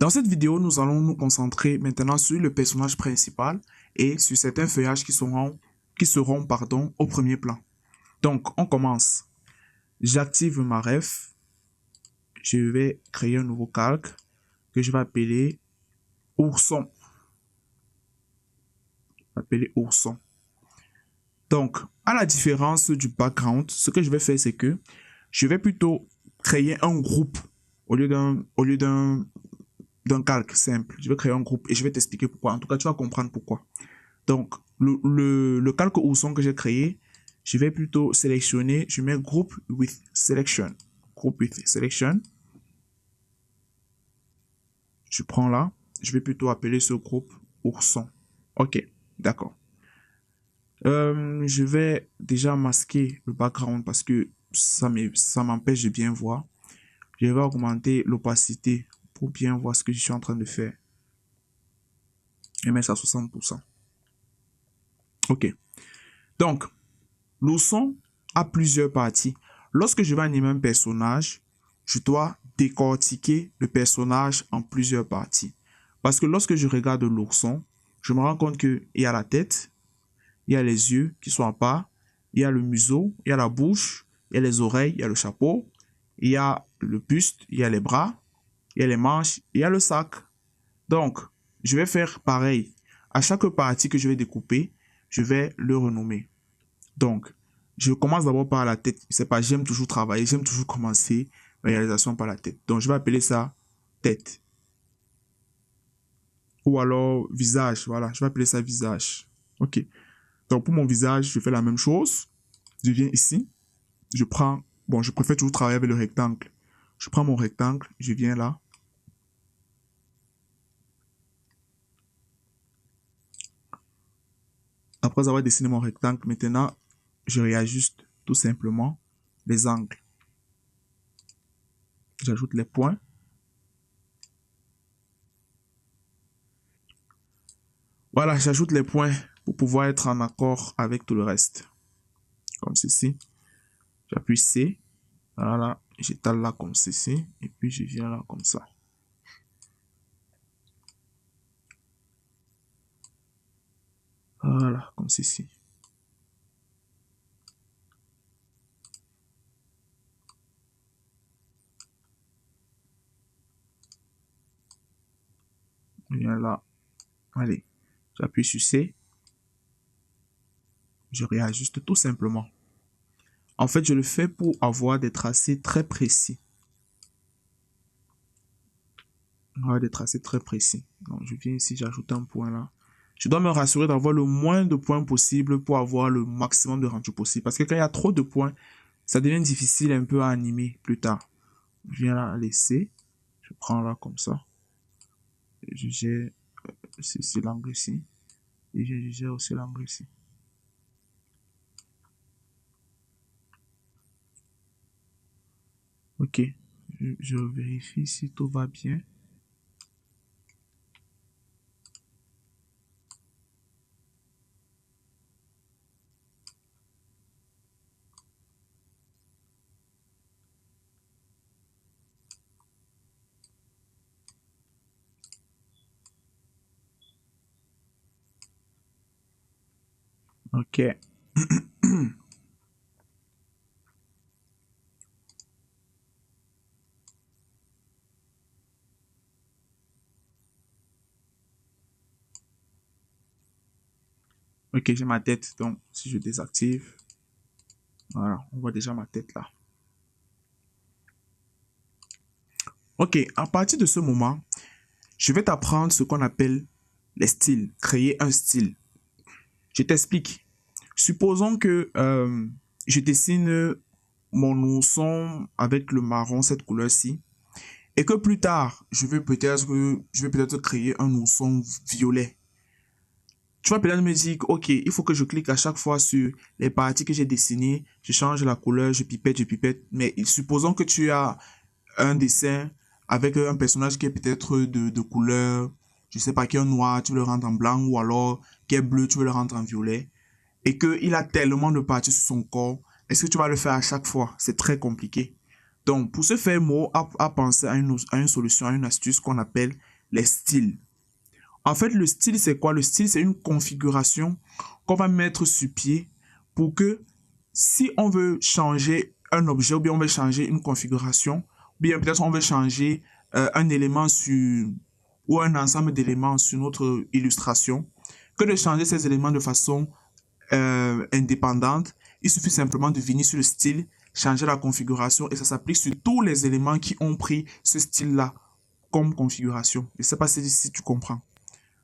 Dans cette vidéo, nous allons nous concentrer maintenant sur le personnage principal et sur certains feuillages qui seront au premier plan. Donc, on commence. J'active ma ref. Je vais créer un nouveau calque que je vais appeler ourson. Donc, à la différence du background, ce que je vais faire, c'est que je vais plutôt créer un groupe au lieu d'un calque simple. Je vais créer un groupe et je vais t'expliquer pourquoi. En tout cas, tu vas comprendre pourquoi. Donc, le calque ourson que j'ai créé, je vais plutôt sélectionner, je mets group with selection. Group with selection. Je prends là, je vais plutôt appeler ce groupe ourson. Ok, d'accord. Je vais déjà masquer le background parce que ça m'empêche de bien voir. Je vais augmenter l'opacité pour bien voir ce que je suis en train de faire. Et mettre ça à 60%. Ok. Donc, l'ourson a plusieurs parties. Lorsque je vais animer un personnage, je dois décortiquer le personnage en plusieurs parties. Parce que lorsque je regarde l'ourson, je me rends compte qu'il y a la tête, il y a les yeux qui sont à part, il y a le museau, il y a la bouche, il y a les oreilles, il y a le chapeau, il y a le buste, il y a les bras, il y a les manches, il y a le sac. Donc, je vais faire pareil. À chaque partie que je vais découper, je vais le renommer. Donc, je commence d'abord par la tête. C'est pas, j'aime toujours travailler, j'aime toujours commencer ma réalisation par la tête. Donc, je vais appeler ça tête. Ou alors visage, voilà, je vais appeler ça visage. Ok. Donc, pour mon visage, je fais la même chose. Je viens ici, je prends, bon, je préfère toujours travailler avec le rectangle. Je prends mon rectangle, je viens là. Après avoir dessiné mon rectangle, maintenant, je réajuste tout simplement les angles. J'ajoute les points. Voilà, j'ajoute les points pour pouvoir être en accord avec tout le reste. Comme ceci. J'appuie C. Voilà, j'étale là comme ceci. Et puis je viens là comme ça. Voilà, comme ceci. Je viens là. Allez, j'appuie sur C. Je réajuste tout simplement. En fait, je le fais pour avoir des tracés très précis. Avoir des tracés très précis. Donc, je viens ici, j'ajoute un point là. Je dois me rassurer d'avoir le moins de points possible pour avoir le maximum de rendu possible. Parce que quand il y a trop de points, ça devient difficile un peu à animer plus tard. Je viens là, laisser. Je prends là comme ça. Je gère ceci, l'angle ici. Et je gère aussi l'angle ici. Ok. Je vérifie si tout va bien. Ok. Ok, j'ai ma tête. Donc, si je désactive, voilà, on voit déjà ma tête là. Ok, à partir de ce moment, je vais t'apprendre ce qu'on appelle les styles. Créer un style. Je t'explique. Supposons que je dessine mon ourson avec le marron, cette couleur-ci, et que plus tard, je vais peut-être créer un ourson violet. Tu vas peut-être me dire, ok, il faut que je clique à chaque fois sur les parties que j'ai dessinées, je change la couleur, je pipette, mais supposons que tu as un dessin avec un personnage qui est peut-être de couleur, je sais pas, qui est noir, tu veux le rendre en blanc, ou alors qui est bleu, tu veux le rendre en violet, et qu'il a tellement de parties sur son corps, est-ce que tu vas le faire à chaque fois? C'est très compliqué. Donc, pour ce faire, Mo a pensé à une solution, à une astuce qu'on appelle les styles. En fait, le style, c'est quoi? Le style, c'est une configuration qu'on va mettre sur pied pour que si on veut changer un objet ou bien on veut changer une configuration, ou bien peut-être on veut changer un élément sur ou un ensemble d'éléments sur notre illustration, que de changer ces éléments de façon indépendante, il suffit simplement de venir sur le style, changer la configuration et ça s'applique sur tous les éléments qui ont pris ce style-là comme configuration. Je ne sais pas si tu comprends.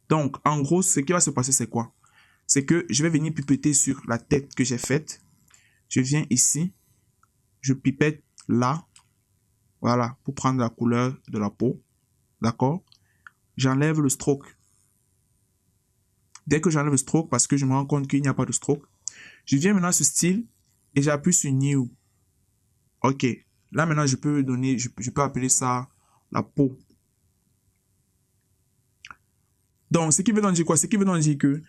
Donc, en gros, ce qui va se passer, c'est quoi? C'est que je vais venir pipeter sur la tête que j'ai faite. Je viens ici, je pipette là, voilà, pour prendre la couleur de la peau. D'accord? J'enlève le stroke. Dès que j'enlève le stroke, parce que je me rends compte qu'il n'y a pas de stroke, je viens maintenant sur style et j'appuie sur New. Ok. Là, maintenant, je peux donner, je peux appeler ça la peau. Donc, ce qui veut donc dire quoi? Ce qui veut donc dire que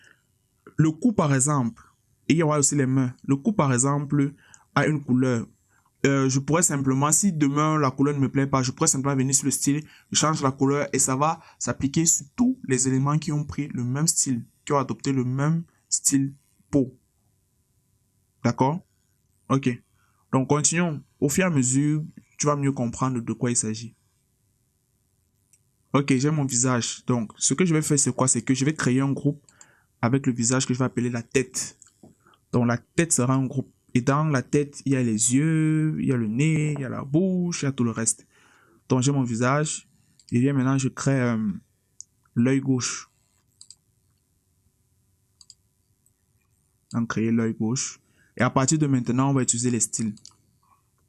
le cou, par exemple, et il y aura aussi les mains. Le cou, par exemple, a une couleur. Je pourrais simplement, si demain la couleur ne me plaît pas, je pourrais simplement venir sur le style, je change la couleur et ça va s'appliquer sur tous les éléments qui ont pris le même style, qui ont adopté le même style peau. D'accord? Ok. Donc, continuons. Au fur et à mesure, tu vas mieux comprendre de quoi il s'agit. Ok, j'ai mon visage. Donc, ce que je vais faire, c'est quoi? C'est que je vais créer un groupe avec le visage que je vais appeler la tête. Donc, la tête sera un groupe. Et dans la tête, il y a les yeux, il y a le nez, il y a la bouche, il y a tout le reste. Donc, j'ai mon visage. Et bien maintenant, je crée l'œil gauche. Donc, créer l'œil gauche. Et à partir de maintenant, on va utiliser les styles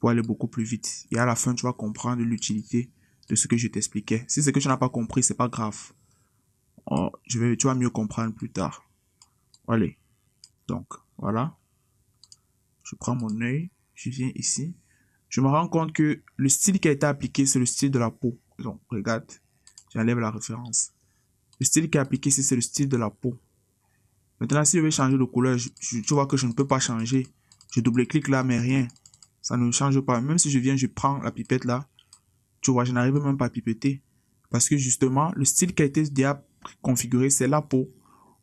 pour aller beaucoup plus vite. Et à la fin, tu vas comprendre l'utilité de ce que je t'expliquais. Si c'est que tu n'as pas compris, c'est pas grave. Oh, tu vas mieux comprendre plus tard. Allez. Donc, voilà. Je prends mon œil. Je viens ici. Je me rends compte que le style qui a été appliqué, c'est le style de la peau. Donc, regarde. J'enlève la référence. Le style qui est appliqué ici, c'est le style de la peau. Maintenant, si je veux changer de couleur, tu vois que je ne peux pas changer. Je double-clique là, mais rien. Ça ne change pas. Même si je viens, je prends la pipette là. Tu vois, je n'arrive même pas à pipeter. Parce que justement, le style qui a été déjà configuré, c'est la peau.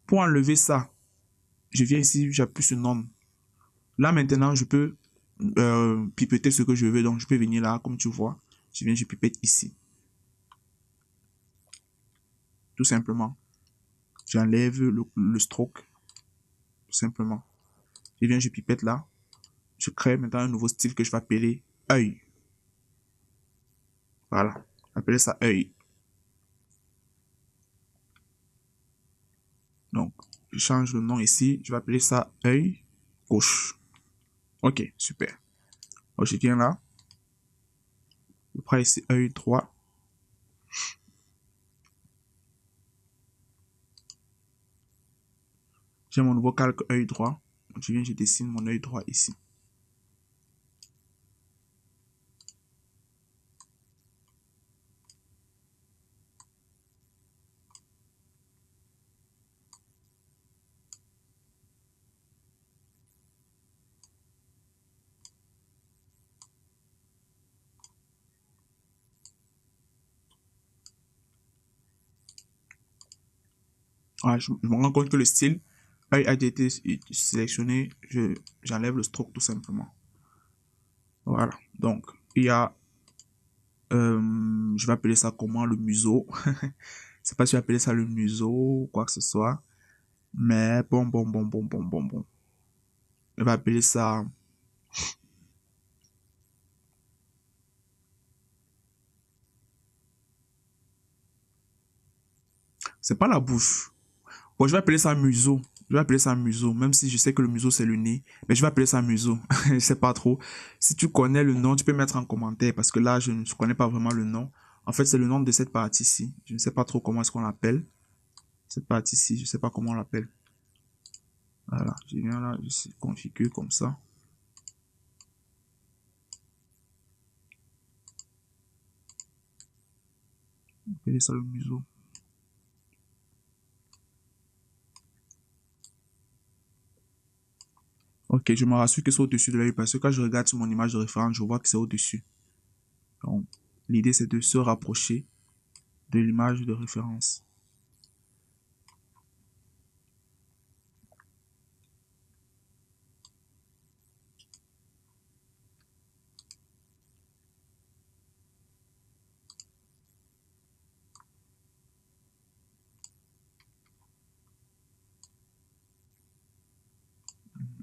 Pour enlever ça, je viens ici, j'appuie sur None. Là, maintenant, je peux pipeter ce que je veux. Donc, je peux venir là, comme tu vois. Je viens, je pipette ici. Tout simplement. J'enlève le stroke. Tout simplement. Je viens, je pipette là. Je crée maintenant un nouveau style que je vais appeler œil. Voilà. Appeler ça œil. Donc, je change le nom ici. Je vais appeler ça œil gauche. Ok, super. Donc, je viens là. Je prends ici œil droit. J'ai mon nouveau calque œil droit. Donc, je viens, je dessine mon œil droit ici. Ah, je me rends compte que le style œil a été sélectionné. J'enlève le stroke tout simplement. Voilà. Donc, il y a, je vais appeler ça comment, le museau. Je sais pas si je vais appeler ça le museau ou quoi que ce soit. Mais bon. Je vais appeler ça. C'est pas la bouche. Bon, je vais appeler ça museau. Je vais appeler ça museau, même si je sais que le museau c'est le nez. Mais je vais appeler ça museau. Je sais pas trop. Si tu connais le nom, tu peux mettre en commentaire parce que là, je ne connais pas vraiment le nom. En fait, c'est le nom de cette partie-ci. Je ne sais pas trop comment est-ce qu'on l'appelle. Cette partie-ci, je sais pas comment on l'appelle. Voilà, je viens là, je configure comme ça. Appeler ça le museau. Ok, je me rassure que c'est au-dessus de l'œil parce que quand je regarde sur mon image de référence, je vois que c'est au-dessus. Donc, l'idée c'est de se rapprocher de l'image de référence.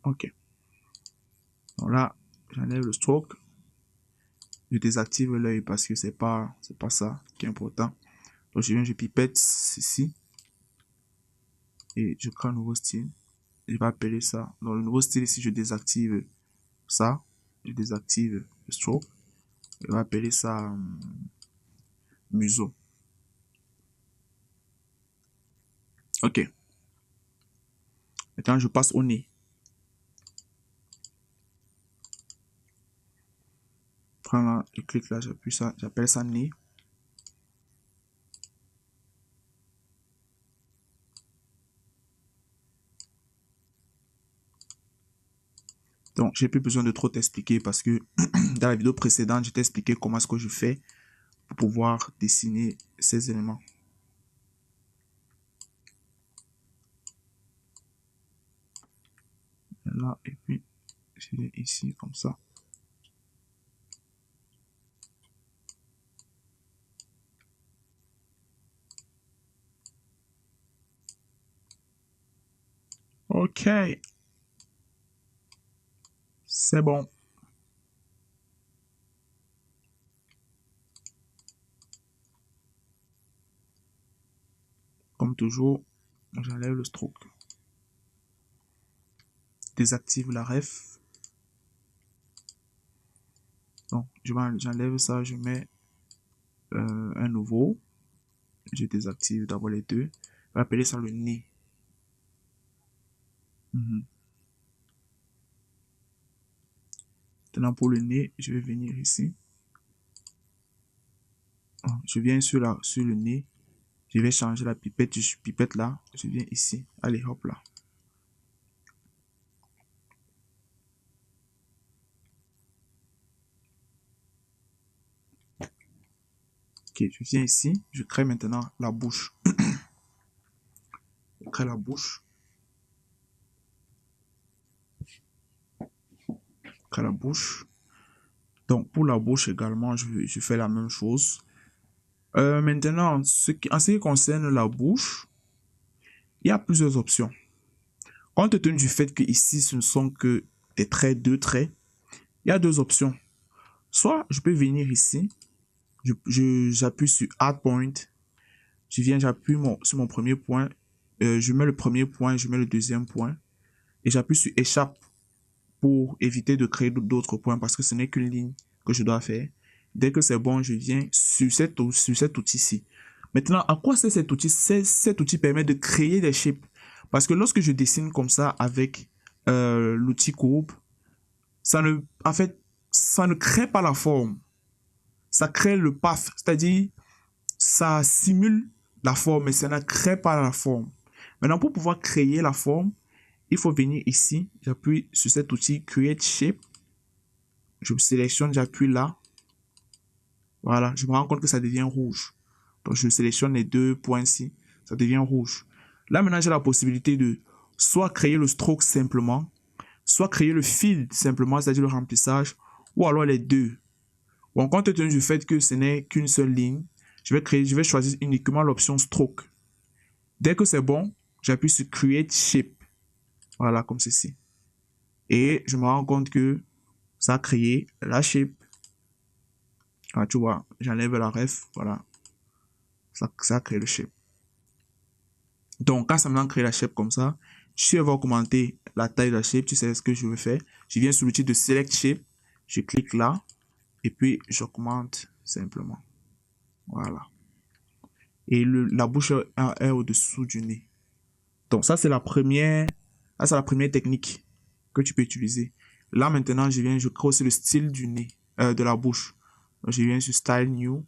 Ok. Donc là, j'enlève le stroke. Je désactive l'œil parce que c'est pas ça qui est important. Donc je viens, je pipette ici et je crée un nouveau style. Je vais appeler ça. Dans le nouveau style ici, je désactive ça. Je désactive le stroke. Je vais appeler ça museau. Ok. Maintenant, je passe au nez. Prends là, je clique là, j'appuie ça, j'appelle ça nez. Donc, j'ai plus besoin de trop t'expliquer parce que dans la vidéo précédente, je t'ai expliqué comment est-ce que je fais pour pouvoir dessiner ces éléments. Là, et puis, je viens ici, comme ça. Ok. C'est bon. Comme toujours, j'enlève le stroke. Désactive la ref. Donc, j'enlève ça, je mets un nouveau. Je désactive d'abord les deux. Je vais appeler ça le nez. Maintenant, pour le nez, je vais venir ici. Je viens sur le nez. Je vais changer la pipette. Je pipette là. Je viens ici. Allez, hop là. Ok, je viens ici. Je crée maintenant la bouche. Je crée la bouche. Je crée la bouche. Donc, pour la bouche également, je fais la même chose. Maintenant, en ce qui concerne la bouche, il y a plusieurs options. Compte tenu du fait que ici, ce ne sont que des traits, deux traits, il y a deux options. Soit je peux venir ici, j'appuie sur Add Point, je viens, j'appuie sur mon premier point, je mets le premier point, je mets le deuxième point, et j'appuie sur Échappe pour éviter de créer d'autres points parce que ce n'est qu'une ligne que je dois faire. Dès que c'est bon, je viens sur cet outil-ci. Maintenant, à quoi sert cet outil? Cet outil permet de créer des shapes. Parce que lorsque je dessine comme ça avec l'outil courbe, en fait, ça ne crée pas la forme. Ça crée le path, c'est-à-dire ça simule la forme, mais ça ne crée pas la forme. Maintenant, pour pouvoir créer la forme, il faut venir ici, j'appuie sur cet outil Create Shape, je sélectionne, j'appuie là, voilà, je me rends compte que ça devient rouge. Donc, je sélectionne les deux points ici, ça devient rouge. Là, maintenant, j'ai la possibilité de soit créer le stroke simplement, soit créer le fill simplement, c'est-à-dire le remplissage, ou alors les deux. Bon, compte tenu du fait que ce n'est qu'une seule ligne, je vais choisir uniquement l'option stroke. Dès que c'est bon, j'appuie sur Create Shape. Voilà, comme ceci. Et je me rends compte que ça a créé la shape. Ah, tu vois, j'enlève la ref, voilà. Ça a créé le shape. Donc, quand ça me crée la shape comme ça, je vais augmenter la taille de la shape, tu sais ce que je veux faire. Je viens sur l'outil de Select Shape, je clique là, et puis j'augmente simplement. Voilà. Et la bouche est au-dessous du nez. Donc, ça, c'est la première technique que tu peux utiliser. Là, maintenant, je crée aussi le style du nez, de la bouche. Donc, je viens sur Style New.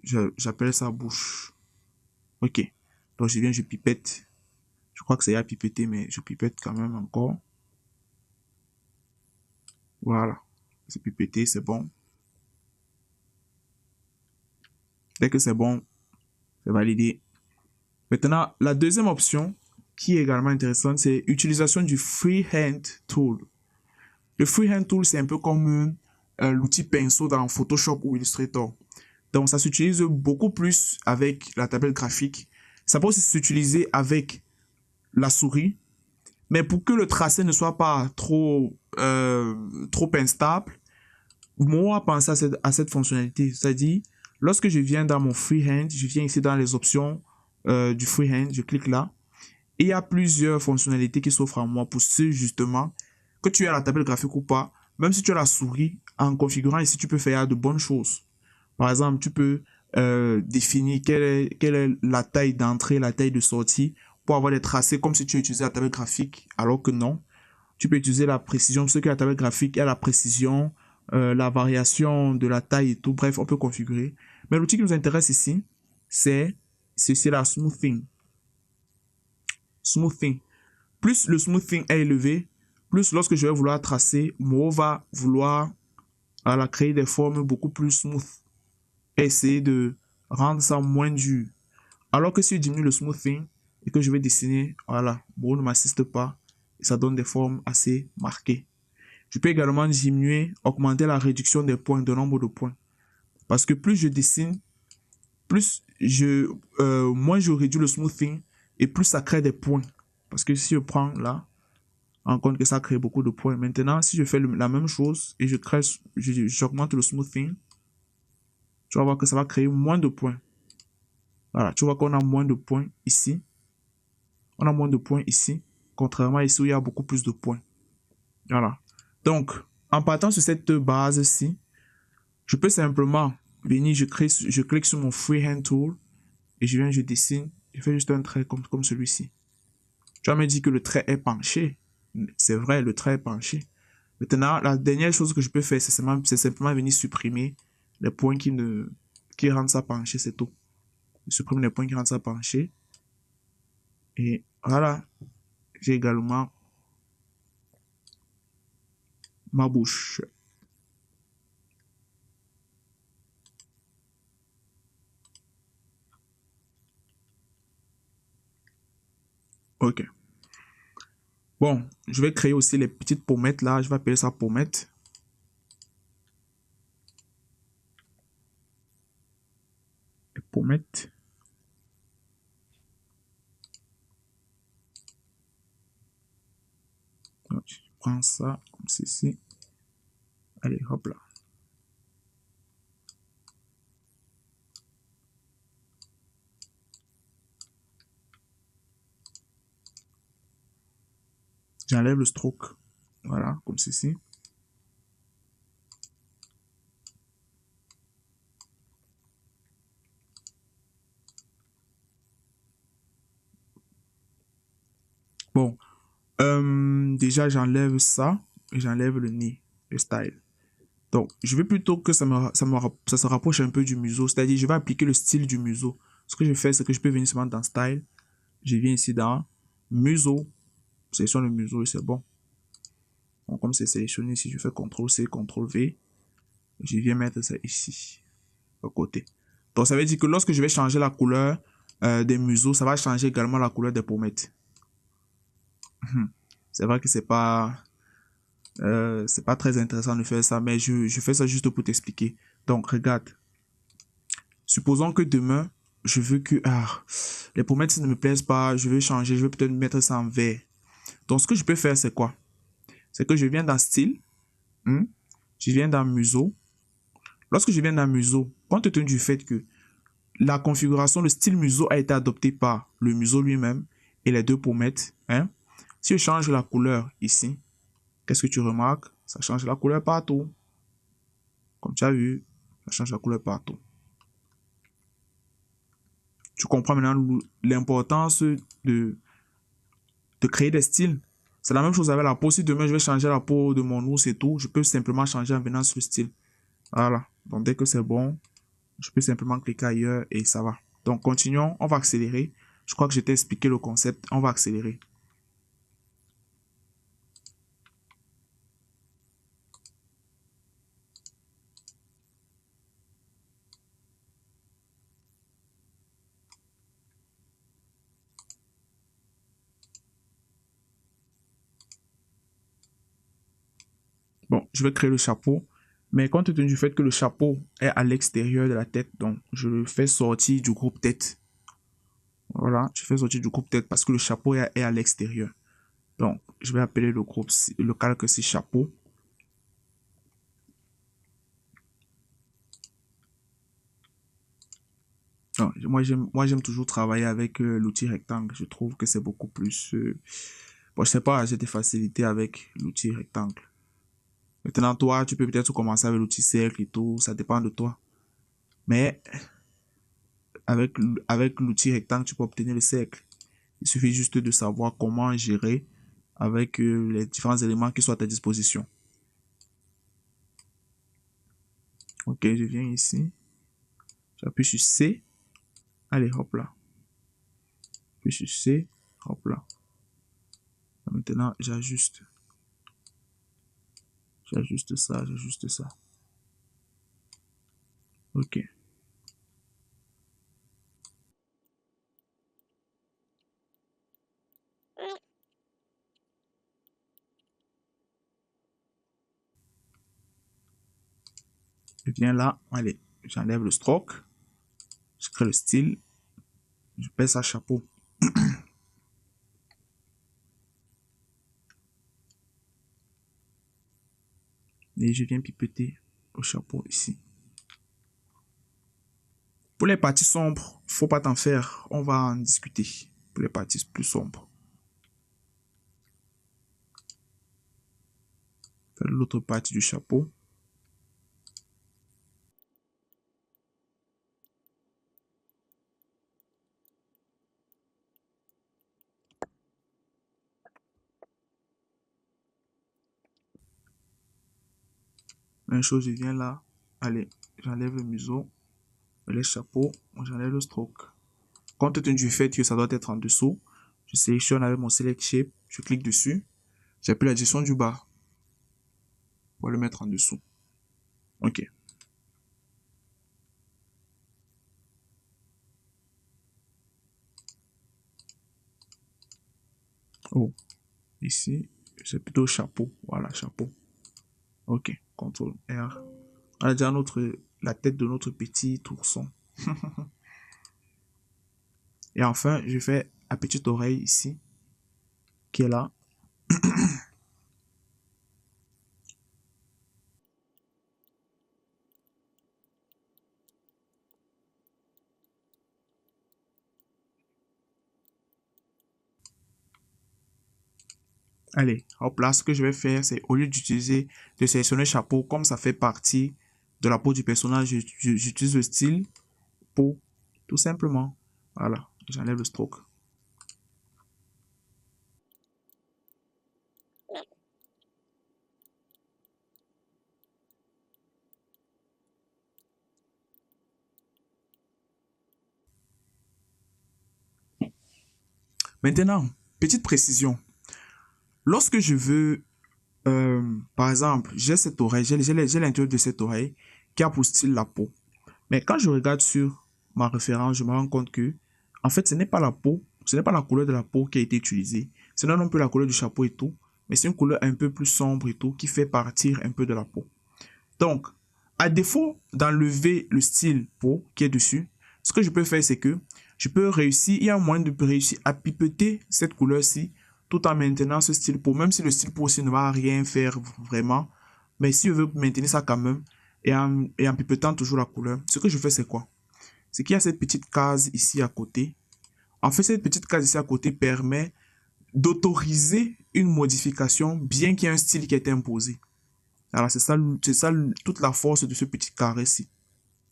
J'appelle ça bouche. Ok. Donc, je pipette. Je crois que c'est à pipetter, mais je pipette quand même encore. Voilà. C'est pipetté, c'est bon. Dès que c'est bon, C'est validé. Maintenant, la deuxième option qui est également intéressante, c'est l'utilisation du Freehand Tool. Le Freehand Tool, c'est un peu comme l'outil pinceau dans Photoshop ou Illustrator. Donc, ça s'utilise beaucoup plus avec la tablette graphique. Ça peut aussi s'utiliser avec la souris. Mais pour que le tracé ne soit pas trop instable, moi, penser à cette fonctionnalité. C'est-à-dire, lorsque je viens dans mon Freehand, je viens ici dans les options du Freehand, je clique là. Et il y a plusieurs fonctionnalités qui s'offrent à moi pour ce justement, que tu aies la tablette graphique ou pas, même si tu as la souris, en configurant ici, tu peux faire de bonnes choses. Par exemple, tu peux définir quelle est la taille d'entrée, la taille de sortie, pour avoir des tracés comme si tu utilisais la tablette graphique, alors que non. Tu peux utiliser la précision, ce que la tablette graphique a la précision, la variation de la taille et tout. Bref, on peut configurer. Mais l'outil qui nous intéresse ici, c'est la smoothing. Smoothing. Plus le smoothing est élevé, plus lorsque je vais vouloir tracer, Mo va vouloir créer des formes beaucoup plus smooth. Et essayer de rendre ça moins dur. Alors que si je diminue le smoothing et que je vais dessiner, voilà, Mo ne m'assiste pas. Et ça donne des formes assez marquées. Je peux également diminuer, augmenter la réduction des points, de nombre de points. Parce que plus je dessine, moins je réduis le smoothing et plus ça crée des points. Parce que si je prends là, en compte que ça crée beaucoup de points. Maintenant, si je fais la même chose et j'augmente le smoothing, tu vas voir que ça va créer moins de points. Voilà, tu vois qu'on a moins de points ici. On a moins de points ici, contrairement à ici où il y a beaucoup plus de points. Voilà. Donc, en partant sur cette base-ci, je peux simplement venir, je clique sur mon Freehand Tool et je dessine, je fais juste un trait comme celui-ci. Tu vas me dire que le trait est penché. C'est vrai, le trait est penché. Maintenant, la dernière chose que je peux faire, c'est simplement venir supprimer les points qui rendent ça penché, c'est tout. Je supprime les points qui rendent ça penché. Et voilà, j'ai également ma bouche. Ok. Bon, je vais créer aussi les petites pommettes là. Je vais appeler ça pommette. Les pommettes. Donc, je prends ça comme ceci. Allez, hop là. J'enlève le stroke. Voilà, comme ceci. Bon, déjà j'enlève ça et j'enlève le nez, le style. Donc, je vais plutôt que ça se rapproche un peu du museau, c'est-à-dire je vais appliquer le style du museau. Ce que je fais, c'est que je peux venir seulement dans style. Je viens ici dans museau, sélectionne le museau et c'est bon. Donc, comme c'est sélectionné ici, je fais CTRL-C, CTRL-V. Je viens mettre ça ici, à côté. Donc, ça veut dire que lorsque je vais changer la couleur des museaux, ça va changer également la couleur des pommettes. C'est vrai que c'est pas très intéressant de faire ça, mais je fais ça juste pour t'expliquer. Donc, regarde. Supposons que demain, je veux que les pommettes ne me plaisent pas, je veux changer, je veux peut-être mettre ça en vert. Donc, ce que je peux faire, c'est quoi? C'est que je viens dans style, je viens dans museau. Lorsque je viens dans museau, compte tenu du fait que la configuration, le style museau a été adopté par le museau lui-même et les deux pommettes, si je change la couleur ici, qu'est-ce que tu remarques? Ça change la couleur partout. Comme tu as vu, ça change la couleur partout. Tu comprends maintenant l'importance de créer des styles. C'est la même chose avec la peau. Si demain je vais changer la peau de mon ours et tout, je peux simplement changer en venant sur le style. Voilà. Donc dès que c'est bon, je peux simplement cliquer ailleurs et ça va. Donc continuons, on va accélérer. Je crois que je t'ai expliqué le concept, on va accélérer. Bon, je vais créer le chapeau. Mais compte tenu du fait que le chapeau est à l'extérieur de la tête, donc je le fais sortir du groupe tête. Voilà, je fais sortir du groupe tête parce que le chapeau est à l'extérieur. Donc, je vais appeler le groupe, le calque c'est chapeau. Non, moi, j'aime toujours travailler avec l'outil rectangle. Je trouve que c'est beaucoup plus... bon, je sais pas, j'ai des facilités avec l'outil rectangle. Maintenant, toi, tu peux peut-être commencer avec l'outil cercle et tout, ça dépend de toi. Mais avec l'outil rectangle, tu peux obtenir le cercle. Il suffit juste de savoir comment gérer avec les différents éléments qui sont à ta disposition. Ok, je viens ici. J'appuie sur C. Allez, hop là. J'appuie sur C. Hop là. Maintenant, j'ajuste. J'ajuste ça, j'ajuste ça. Ok. Je viens là. Allez, j'enlève le stroke. Je crée le style. Je pèse à chapeau. Et je viens pipeter au chapeau ici. Pour les parties sombres, faut pas t'en faire. On va en discuter. Pour les parties plus sombres. Faire l'autre partie du chapeau. Même chose, je viens là. Allez, j'enlève le museau. Les chapeaux, j'enlève le stroke. Compte tenu du fait que ça doit être en dessous, je sélectionne avec mon Select Shape. Je clique dessus. J'appuie la direction du bas pour le mettre en dessous. Ok. Oh, ici, c'est plutôt chapeau. Voilà, chapeau. Ok, CTRL R. On a déjà la tête de notre petit ourson. Et enfin, je fais la petite oreille ici, qui est là. Allez, hop là, ce que je vais faire, c'est au lieu de sélectionner chapeau, comme ça fait partie de la peau du personnage, j'utilise le style peau, tout simplement. Voilà, j'enlève le stroke. Maintenant, petite précision. Lorsque je veux, par exemple, j'ai cette oreille, j'ai l'intérieur de cette oreille qui a pour style la peau. Mais quand je regarde sur ma référence, je me rends compte que, en fait, ce n'est pas la peau, ce n'est pas la couleur de la peau qui a été utilisée. Ce n'est non plus la couleur du chapeau et tout, mais c'est une couleur un peu plus sombre et tout qui fait partir un peu de la peau. Donc, à défaut d'enlever le style peau qui est dessus, ce que je peux faire, c'est que je peux réussir, il y a un moyen de réussir à pipeter cette couleur-ci tout en maintenant ce style peau, même si le style peau aussi ne va rien faire vraiment. Mais si je veux maintenir ça quand même, et en pipetant toujours la couleur, ce que je fais, c'est quoi? C'est qu'il y a cette petite case ici à côté. En fait, cette petite case ici à côté permet d'autoriser une modification, bien qu'il y ait un style qui ait été imposé. Alors, c'est ça toute la force de ce petit carré-ci.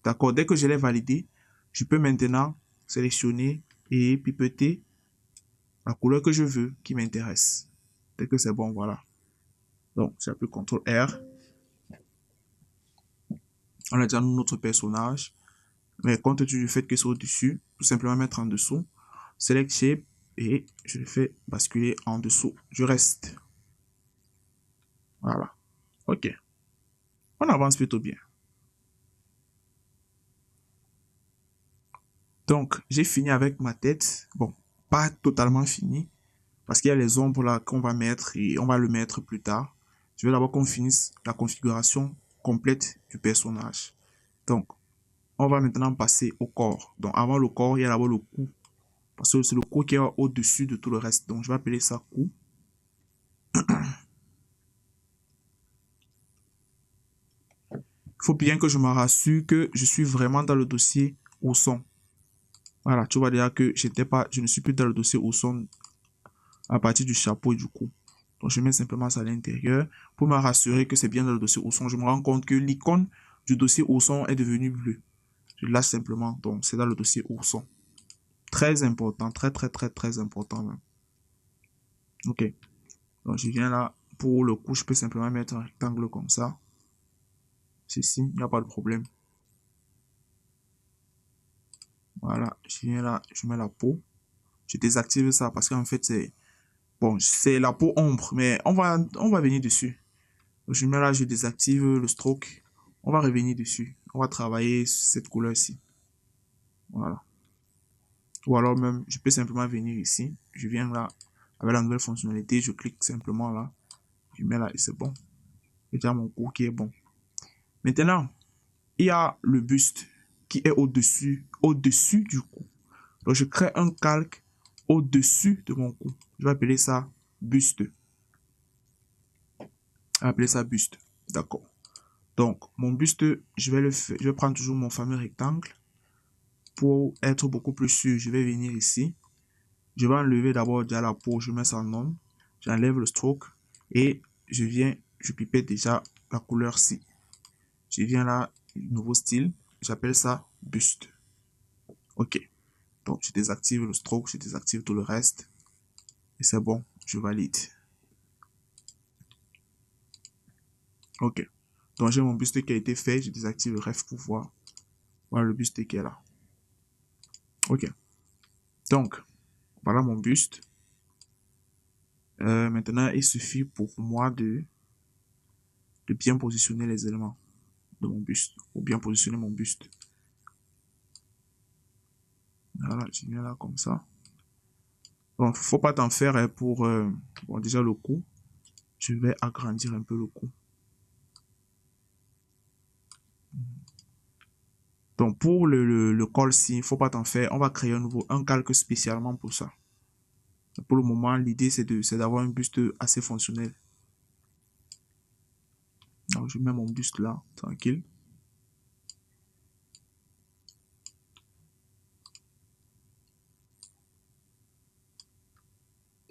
D'accord? Dès que je l'ai validé, je peux maintenant sélectionner et pipeter la couleur que je veux, qui m'intéresse. Dès que c'est bon, voilà. Donc, j'appuie CTRL R. On a déjà notre personnage. Mais compte tenu du fait que c'est au-dessus, tout simplement mettre en dessous. Select Shape et je le fais basculer en dessous. Je reste. Voilà. Ok. On avance plutôt bien. Donc, j'ai fini avec ma tête. Bon, pas totalement fini. Parce qu'il y a les ombres là qu'on va mettre et on va le mettre plus tard. Je veux d'abord qu'on finisse la configuration complète du personnage. Donc, on va maintenant passer au corps. Donc, avant le corps, il y a d'abord le cou. Parce que c'est le cou qui est au-dessus de tout le reste. Donc, je vais appeler ça cou. Il faut bien que je me rassure que je suis vraiment dans le dossier au son. Voilà, tu vois déjà que je ne suis plus dans le dossier au son à partir du chapeau et du cou. Donc, je mets simplement ça à l'intérieur pour me rassurer que c'est bien dans le dossier au son. Je me rends compte que l'icône du dossier au son est devenue bleue. Je lâche simplement. Donc, c'est dans le dossier au son. Très important. Très important même. Ok. Donc, je viens là. Pour le cou, je peux simplement mettre un rectangle comme ça. Ceci, il n'y a pas de problème. Voilà. Je viens là. Je mets la peau. Je désactive ça parce qu'en fait, c'est... Bon, c'est la peau ombre, mais on va venir dessus. Donc, je mets là, je désactive le stroke. On va revenir dessus. On va travailler cette couleur-ci. Voilà. Ou alors même, je peux simplement venir ici. Je viens là, avec la nouvelle fonctionnalité, je clique simplement là. Je mets là et c'est bon. J'ai déjà mon cou qui est bon. Maintenant, il y a le buste qui est au-dessus du cou. Donc, je crée un calque au-dessus de mon cou. Je vais appeler ça buste. Je vais appeler ça buste. D'accord. Donc, mon buste, je vais prendre toujours mon fameux rectangle. Pour être beaucoup plus sûr, je vais venir ici. Je vais enlever d'abord déjà la peau, je mets ça en non. J'enlève le stroke et je pipette déjà la couleur ci. Je viens là, nouveau style, j'appelle ça buste. Ok. Donc, je désactive le stroke, je désactive tout le reste. Et c'est bon, je valide. Ok. Donc, j'ai mon buste qui a été fait, je désactive le ref pour voir. Voilà le buste qui est là. Ok. Donc, voilà mon buste. Maintenant, il suffit pour moi de bien positionner les éléments de mon buste, ou bien positionner mon buste. Voilà, je viens là comme ça. Bon, faut pas t'en faire pour, bon, déjà le cou. Je vais agrandir un peu le cou. Donc, pour le col-ci, faut pas t'en faire. On va créer un calque spécialement pour ça. Pour le moment, l'idée, c'est d'avoir un buste assez fonctionnel. Donc, je mets mon buste là, tranquille.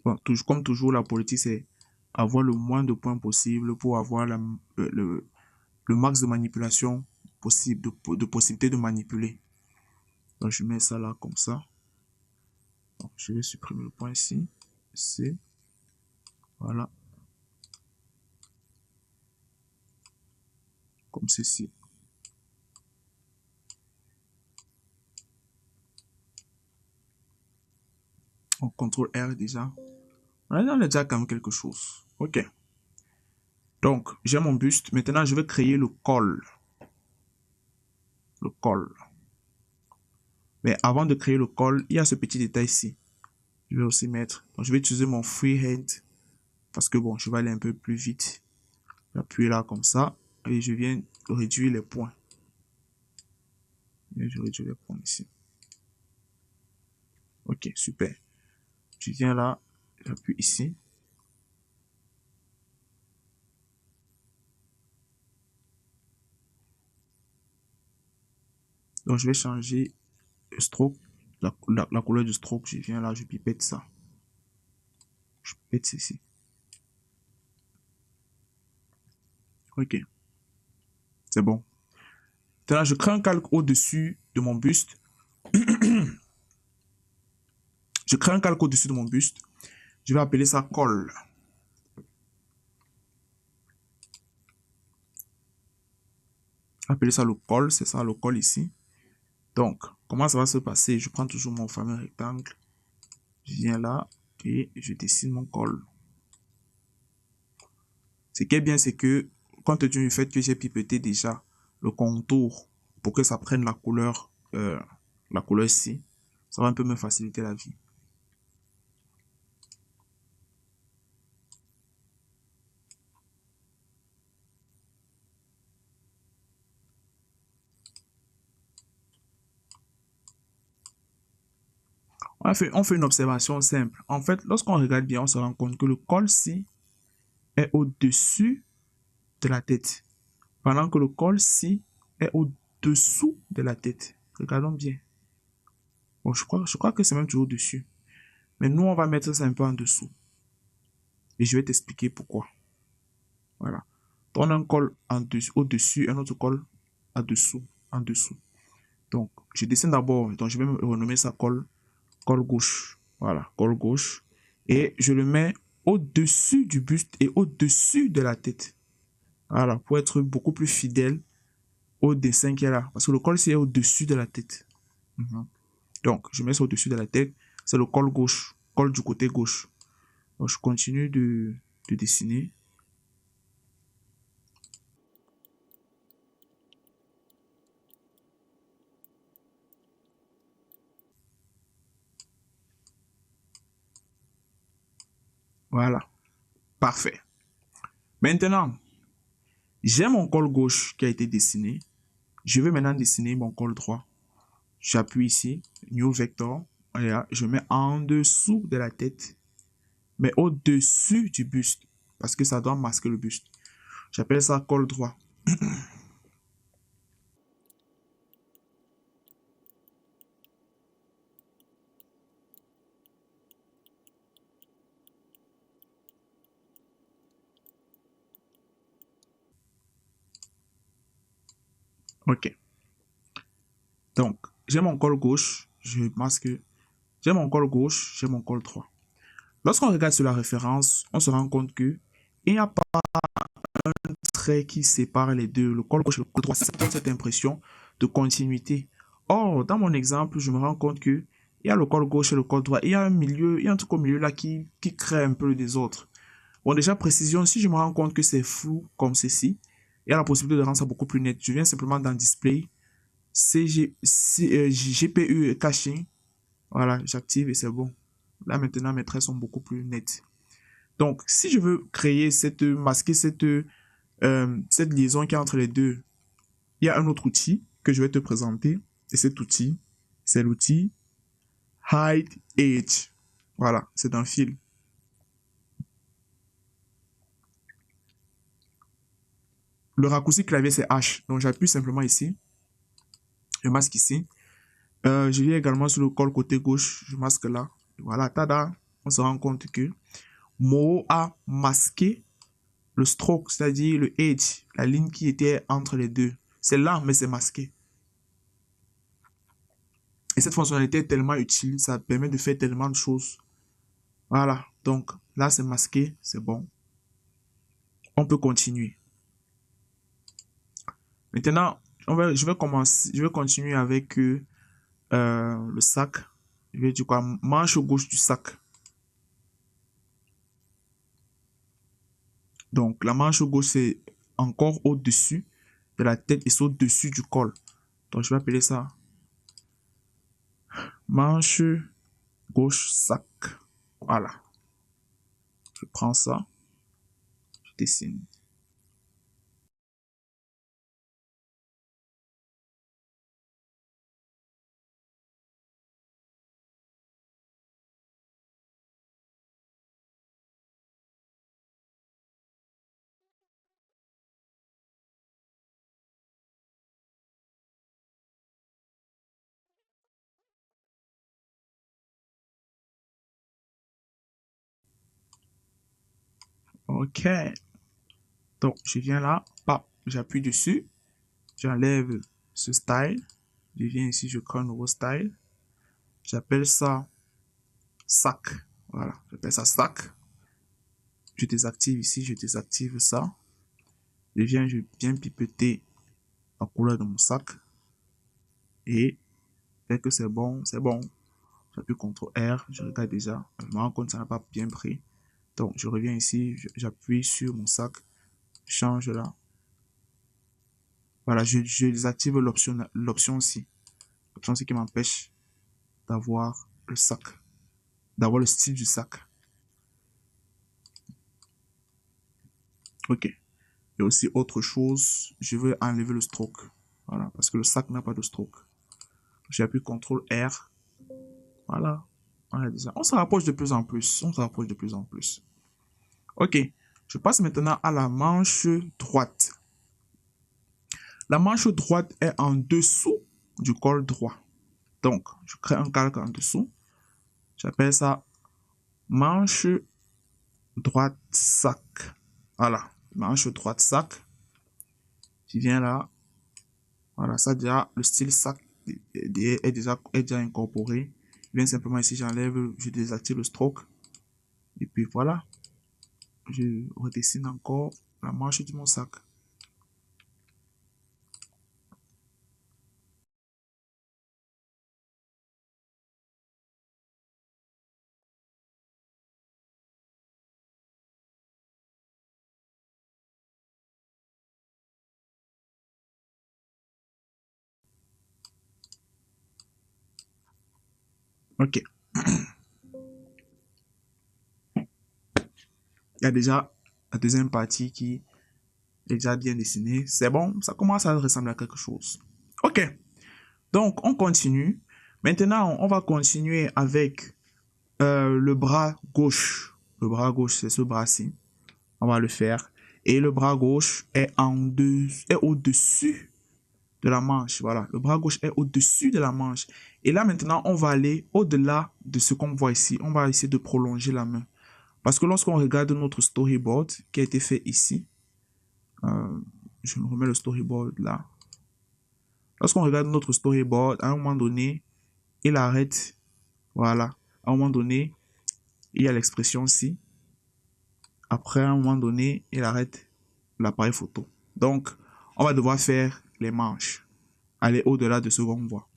Bon, comme toujours, la politique, c'est avoir le moins de points possible pour avoir le max de manipulation possible, de possibilité de manipuler. Donc, je mets ça là comme ça. Donc, je vais supprimer le point ici. C. Voilà. Comme ceci. On contrôle R déjà. On a déjà quand même quelque chose. Ok. Donc, j'ai mon buste. Maintenant, je vais créer le col. Le col. Mais avant de créer le col, il y a ce petit détail ici. Je vais aussi mettre. Donc, je vais utiliser mon freehand. Parce que bon, je vais aller un peu plus vite. J'appuie là comme ça. Et je viens réduire les points. Et je réduis les points ici. Ok, super. Je viens là. J'appuie ici. Donc, je vais changer le stroke. La couleur du stroke. Je viens là, je pipette ça. Je pipette ceci. Ok. C'est bon. Maintenant, je crée un calque au-dessus de mon buste. Je crée un calque au-dessus de mon buste. Je vais appeler ça col. Appeler ça le col, c'est ça le col ici. Donc, comment ça va se passer? Je prends toujours mon fameux rectangle. Je viens là et je dessine mon col. Ce qui est bien, c'est que, compte tenu du fait que j'ai pipeté déjà le contour pour que ça prenne la couleur ici, ça va un peu me faciliter la vie. On fait une observation simple. En fait, lorsqu'on regarde bien, on se rend compte que le col-ci est au-dessus de la tête, pendant que le col-ci est au-dessous de la tête. Regardons bien. Bon, je crois que c'est même toujours au-dessus. Mais nous, on va mettre ça un peu en dessous. Et je vais t'expliquer pourquoi. Voilà. Donc, on a un col au-dessus, un autre col en dessous. Donc, je dessine d'abord. Donc, je vais me renommer ça col gauche. Voilà, col gauche. Et je le mets au-dessus du buste et au-dessus de la tête. Voilà, pour être beaucoup plus fidèle au dessin qui est là. Parce que le col, c'est au-dessus de la tête. Donc, je mets ça au-dessus de la tête. C'est le col gauche, col du côté gauche. Donc, je continue de dessiner. Voilà, parfait. Maintenant, j'ai mon col gauche qui a été dessiné. Je vais maintenant dessiner mon col droit. J'appuie ici, New Vector. Et là, je mets en dessous de la tête, mais au-dessus du buste, parce que ça doit masquer le buste. J'appelle ça col droit. Ok. Donc, j'ai mon col gauche, je masque. J'ai mon col gauche, j'ai mon col droit. Lorsqu'on regarde sur la référence, on se rend compte que il n'y a pas de trait qui sépare les deux, le col gauche et le col droit. Ça donne cette impression de continuité. Or, dans mon exemple, je me rends compte que il y a le col gauche et le col droit. Il y a un milieu, il y a un truc au milieu là qui crée un peu le désordre. Bon, déjà, précision, si je me rends compte que c'est flou comme ceci, il y a la possibilité de rendre ça beaucoup plus net. Je viens simplement dans Display, GPU Caching. Voilà, j'active et c'est bon. Là, maintenant, mes traits sont beaucoup plus nets. Donc, si je veux créer masquer cette liaison qui est entre les deux, il y a un autre outil que je vais te présenter. Et cet outil, c'est l'outil Hide Edge. Voilà, c'est un fil. Le raccourci clavier, c'est H. Donc, j'appuie simplement ici. Je masque ici. Je viens également sur le col côté gauche. Je masque là. Voilà, tada. On se rend compte que Mo a masqué le stroke, c'est-à-dire le edge, la ligne qui était entre les deux. C'est là, mais c'est masqué. Et cette fonctionnalité est tellement utile, ça permet de faire tellement de choses. Voilà, donc là c'est masqué, c'est bon. On peut continuer. Maintenant, je vais continuer avec le sac. Je vais dire quoi? Manche gauche du sac. Donc la manche gauche c'est encore au-dessus de la tête et c'est au-dessus du col. Donc je vais appeler ça manche gauche sac. Voilà. Je prends ça, je dessine. Ok. Donc, je viens là, pap, j'appuie dessus, j'enlève ce style, je viens ici, je crée un nouveau style, j'appelle ça sac. Voilà, j'appelle ça sac. Je désactive ici, je désactive ça. Je viens pipeter la couleur de mon sac. Et dès que c'est bon, c'est bon. J'appuie CTRL R, je regarde déjà. Je me rends compte que ça n'a pas bien pris. Donc, je reviens ici, j'appuie sur mon sac, je change là. Voilà, je désactive l'option aussi. L'option aussi qui m'empêche d'avoir le sac, d'avoir le style du sac. Ok. Et aussi autre chose, je veux enlever le stroke. Voilà, parce que le sac n'a pas de stroke. J'appuie CTRL R. Voilà. On se rapproche de plus en plus. On se rapproche de plus en plus. Ok. Je passe maintenant à la manche droite. La manche droite est en dessous du col droit. Donc, je crée un calque en dessous. J'appelle ça manche droite sac. Voilà. Manche droite sac. Je viens là. Voilà, ça déjà, le style sac est déjà incorporé. Je viens simplement ici, j'enlève, je désactive le stroke. Et puis voilà. Je redessine encore la manche de mon sac. Ok. Il y a déjà la deuxième partie qui est déjà bien dessinée. C'est bon, ça commence à ressembler à quelque chose. Ok. Donc, on continue. Maintenant, on va continuer avec le bras gauche. Le bras gauche, c'est ce bras-ci. On va le faire. Et le bras gauche est au-dessus de la manche. Voilà, le bras gauche est au-dessus de la manche. Et là, maintenant, on va aller au-delà de ce qu'on voit ici. On va essayer de prolonger la main. Parce que lorsqu'on regarde notre storyboard qui a été fait ici, je me remets le storyboard là. Lorsqu'on regarde notre storyboard, à un moment donné, il arrête. Voilà. À un moment donné, il y a l'expression ci. Après, à un moment donné, il arrête l'appareil photo. Donc, on va devoir faire les manches. Aller au-delà de ce qu'on voit.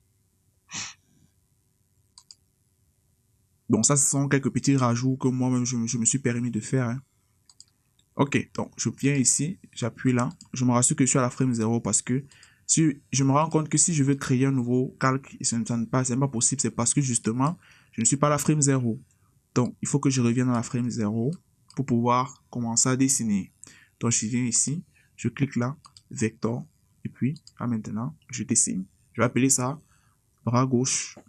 Donc, ça, ce sont quelques petits rajouts que moi-même, je me suis permis de faire. Hein. Ok, donc, je viens ici, j'appuie là. Je me rassure que je suis à la frame 0 parce que si je me rends compte que si je veux créer un nouveau calque, ce n'est pas possible. C'est parce que justement, je ne suis pas à la frame 0. Donc, il faut que je revienne à la frame 0 pour pouvoir commencer à dessiner. Donc, je viens ici, je clique là, vecteur, et puis, là maintenant, je dessine. Je vais appeler ça bras gauche.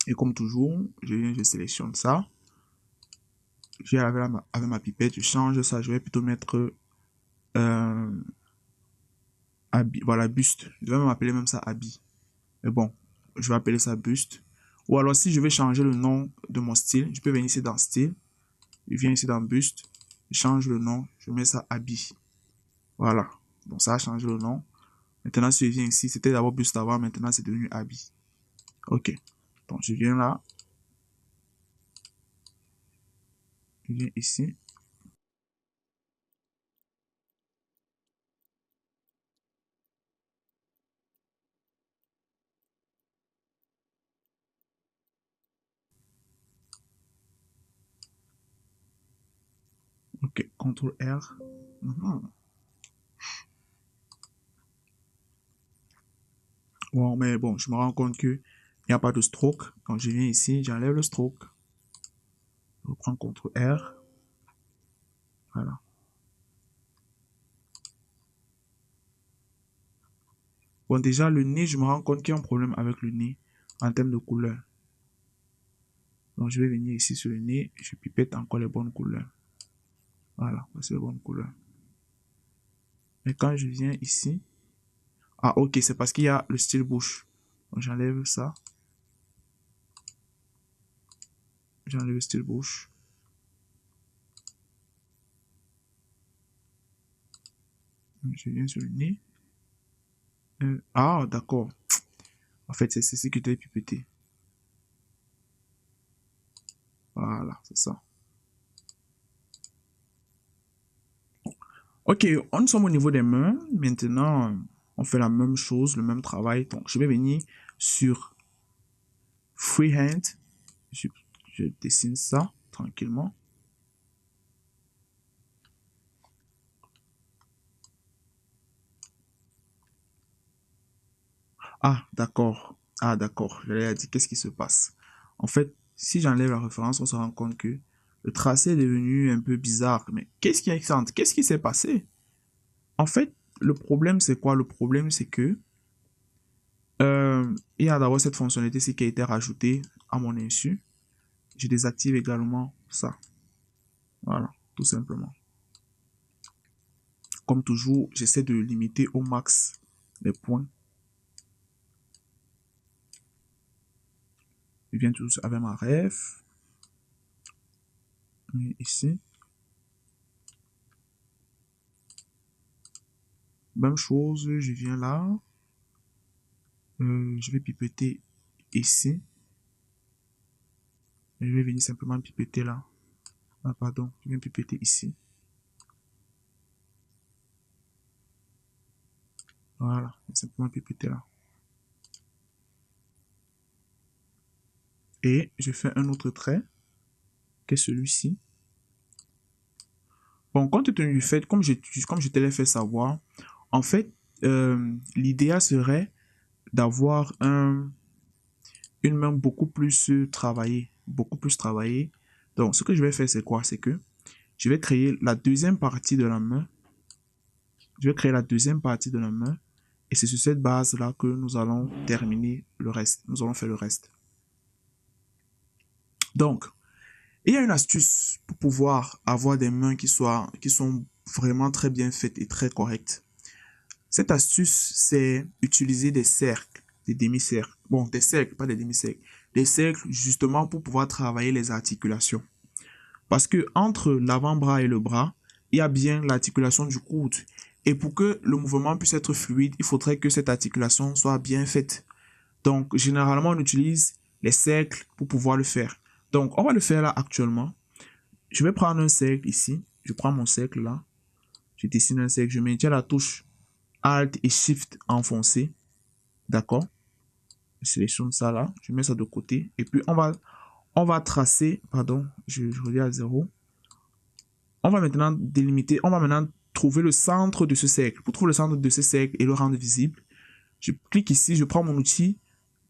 Et comme toujours, je viens, je sélectionne ça. Je vais avec ma pipette, je change ça. Je vais plutôt mettre voilà, buste. Je vais même appeler même ça habit. Mais bon, je vais appeler ça buste. Ou alors, si je vais changer le nom de mon style, je peux venir ici dans style. Je viens ici dans buste. Je change le nom. Je mets ça habit. Voilà. Donc, ça a changé le nom. Maintenant, si je viens ici, c'était d'abord buste avant. Maintenant, c'est devenu habit. Ok. Donc, je viens là. Je viens ici. Ok. CTRL R. Bon, mais bon, je me rends compte que il n'y a pas de stroke. Donc, je viens ici, j'enlève le stroke. Je reprends CTRL R. Voilà. Bon, déjà, le nez, je me rends compte qu'il y a un problème avec le nez en termes de couleur. Donc, je vais venir ici sur le nez, je pipette encore les bonnes couleurs. Voilà, c'est les bonnes couleurs. Mais quand je viens ici, ah, ok, c'est parce qu'il y a le style bouche. Donc, j'enlève ça. J'enlève le style bouche. Je viens sur le nez. Ah, d'accord. En fait, c'est ce que tu as pipetté. Voilà, c'est ça. Ok, on sommes au niveau des mains. Maintenant, on fait la même chose, le même travail. Donc, je vais venir sur Freehand. Je dessine ça tranquillement. Ah, d'accord. Ah, d'accord. J'allais dire, qu'est-ce qui se passe? En fait, si j'enlève la référence, on se rend compte que le tracé est devenu un peu bizarre. Mais qu'est-ce qui s'est passé? En fait, le problème, c'est quoi? Le problème, c'est que Il y a d'abord cette fonctionnalité-ci qui a été rajoutée à mon insu. Je désactive également ça. Voilà, tout simplement. Comme toujours, j'essaie de limiter au max les points. Je viens toujours avec ma ref. Ici. Même chose, je viens là. Je vais pipeter ici. Et je vais venir simplement pipeter là. Ah, pardon, je viens pipeter ici. Voilà, simplement pipeter là. Et je fais un autre trait, qui est celui-ci. Bon, compte tenu du fait, comme je te l'ai fait savoir, en fait, l'idéal serait d'avoir une main beaucoup plus travaillée. Beaucoup plus travaillée. Donc, ce que je vais faire, c'est quoi? C'est que je vais créer la deuxième partie de la main. Je vais créer la deuxième partie de la main. Et c'est sur cette base-là que nous allons terminer le reste. Nous allons faire le reste. Donc, il y a une astuce pour pouvoir avoir des mains qui sont vraiment très bien faites et très correctes. Cette astuce, c'est utiliser des cercles, des demi-cercles. Bon, des cercles, pas des demi-cercles. Des cercles, justement, pour pouvoir travailler les articulations. Parce que entre l'avant-bras et le bras, il y a bien l'articulation du coude. Et pour que le mouvement puisse être fluide, il faudrait que cette articulation soit bien faite. Donc, généralement, on utilise les cercles pour pouvoir le faire. Donc, on va le faire là actuellement. Je vais prendre un cercle ici. Je prends mon cercle là. Je dessine un cercle. Je maintiens la touche Alt et Shift enfoncé. D'accord? Je sélectionne ça là. Je mets ça de côté. Et puis, on va tracer. Pardon, je reviens à 0. On va maintenant délimiter. On va maintenant trouver le centre de ce cercle. Pour trouver le centre de ce cercle et le rendre visible, je clique ici. Je prends mon outil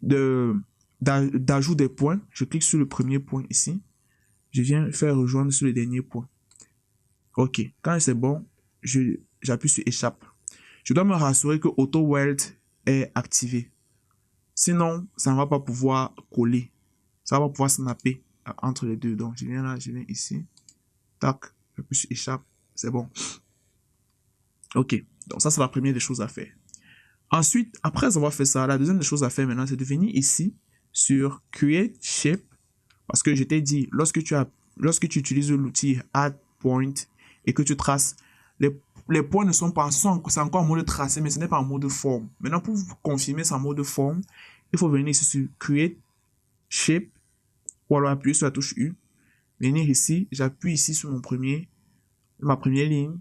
d'ajout des points. Je clique sur le premier point ici. Je viens faire rejoindre sur le dernier point. Ok, quand c'est bon, j'appuie sur échappe. Je dois me rassurer que Auto Weld est activé. Sinon, ça ne va pas pouvoir coller. Ça va pas pouvoir snapper entre les deux. Donc, je viens là, je viens ici. Tac, j'appuie sur échappe. C'est bon. Ok, donc ça, c'est la première des choses à faire. Ensuite, après avoir fait ça, la deuxième des choses à faire maintenant, c'est de venir ici sur Create Shape. Parce que je t'ai dit, lorsque tu utilises l'outil Add Point et que tu traces, les points ne sont pas, c'est encore en mode tracé, mais ce n'est pas en mode forme. Maintenant, pour confirmer sa mode forme, il faut venir ici sur Create Shape ou alors appuyer sur la touche U. Venir ici, j'appuie ici sur ma première ligne,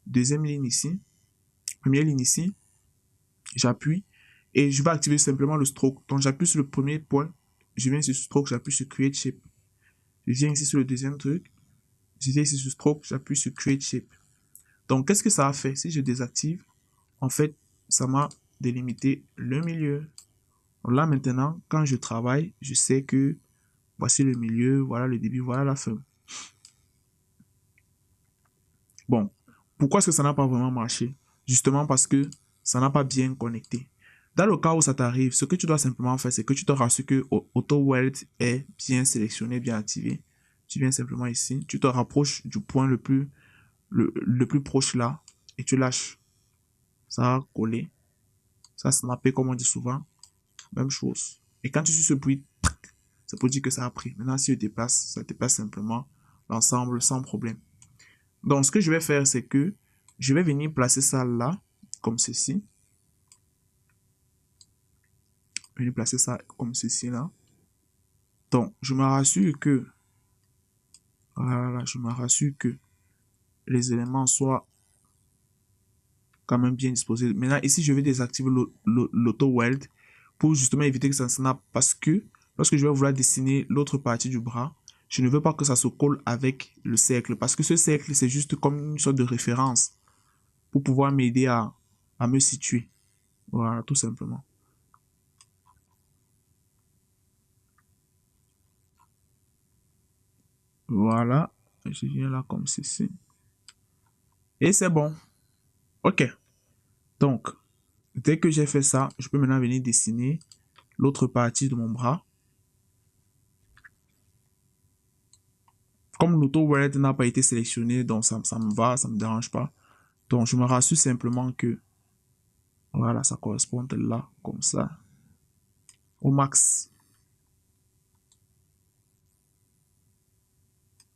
deuxième ligne ici, première ligne ici, j'appuie et je vais activer simplement le stroke. Donc, j'appuie sur le premier point, je viens sur stroke, j'appuie sur Create Shape. Je viens ici sur le deuxième truc. Je viens ici sur Stroke, j'appuie sur Create Shape. Donc, qu'est-ce que ça a fait? Si je désactive, en fait, ça m'a délimité le milieu. Donc là, maintenant, quand je travaille, je sais que voici le milieu, voilà le début, voilà la fin. Bon, pourquoi est-ce que ça n'a pas vraiment marché? Justement parce que ça n'a pas bien connecté. Dans le cas où ça t'arrive, ce que tu dois simplement faire, c'est que tu te rassures que Auto Weld est bien sélectionné, bien activé. Tu viens simplement ici, tu te rapproches du point le plus proche là et tu lâches. Ça va coller. Ça snapper comme on dit souvent. Même chose. Et quand tu suis ce bruit, ça peut dire que ça a pris. Maintenant, si je déplace, ça déplace simplement l'ensemble sans problème. Donc, ce que je vais faire, c'est que je vais venir placer ça là, comme ceci. Je vais venir placer ça comme ceci là. Donc, je me rassure que, voilà, je me rassure que les éléments soient quand même bien disposés. Maintenant, ici, je vais désactiver l'auto weld pour justement éviter que ça snap parce que lorsque je vais vouloir dessiner l'autre partie du bras, je ne veux pas que ça se colle avec le cercle parce que ce cercle, c'est juste comme une sorte de référence pour pouvoir m'aider à me situer. Voilà, tout simplement. Voilà, je viens là comme ceci. Et c'est bon. Ok. Donc, dès que j'ai fait ça, je peux maintenant venir dessiner l'autre partie de mon bras. Comme l'auto-wallet n'a pas été sélectionné, donc ça me va, ça me dérange pas. Donc, je me rassure simplement que, voilà, ça correspond là, comme ça, au max.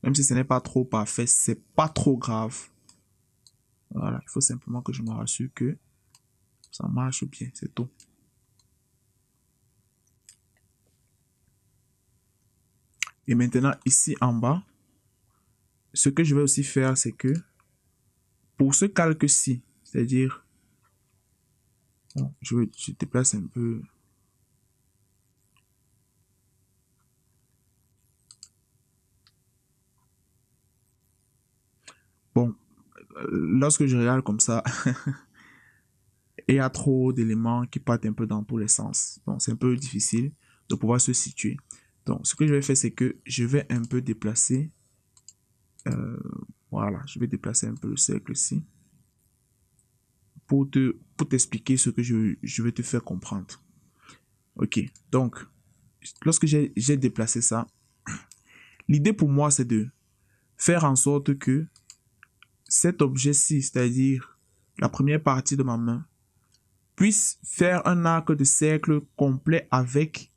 Même si ce n'est pas trop parfait, c'est pas trop grave. Voilà, il faut simplement que je me rassure que ça marche bien, c'est tout. Et maintenant, ici en bas, ce que je vais aussi faire, c'est que pour ce calque-ci, c'est-à-dire, je déplace un peu. Bon, lorsque je regarde comme ça, il y a trop d'éléments qui partent un peu dans tous les sens. Donc, c'est un peu difficile de pouvoir se situer. Donc, ce que je vais faire, c'est que je vais un peu déplacer. Voilà, je vais déplacer un peu le cercle ici pour t'expliquer ce que je vais te faire comprendre. Ok, donc, lorsque j'ai déplacé ça, l'idée pour moi, c'est de faire en sorte que cet objet-ci, c'est-à-dire la première partie de ma main, puisse faire un arc de cercle complet avec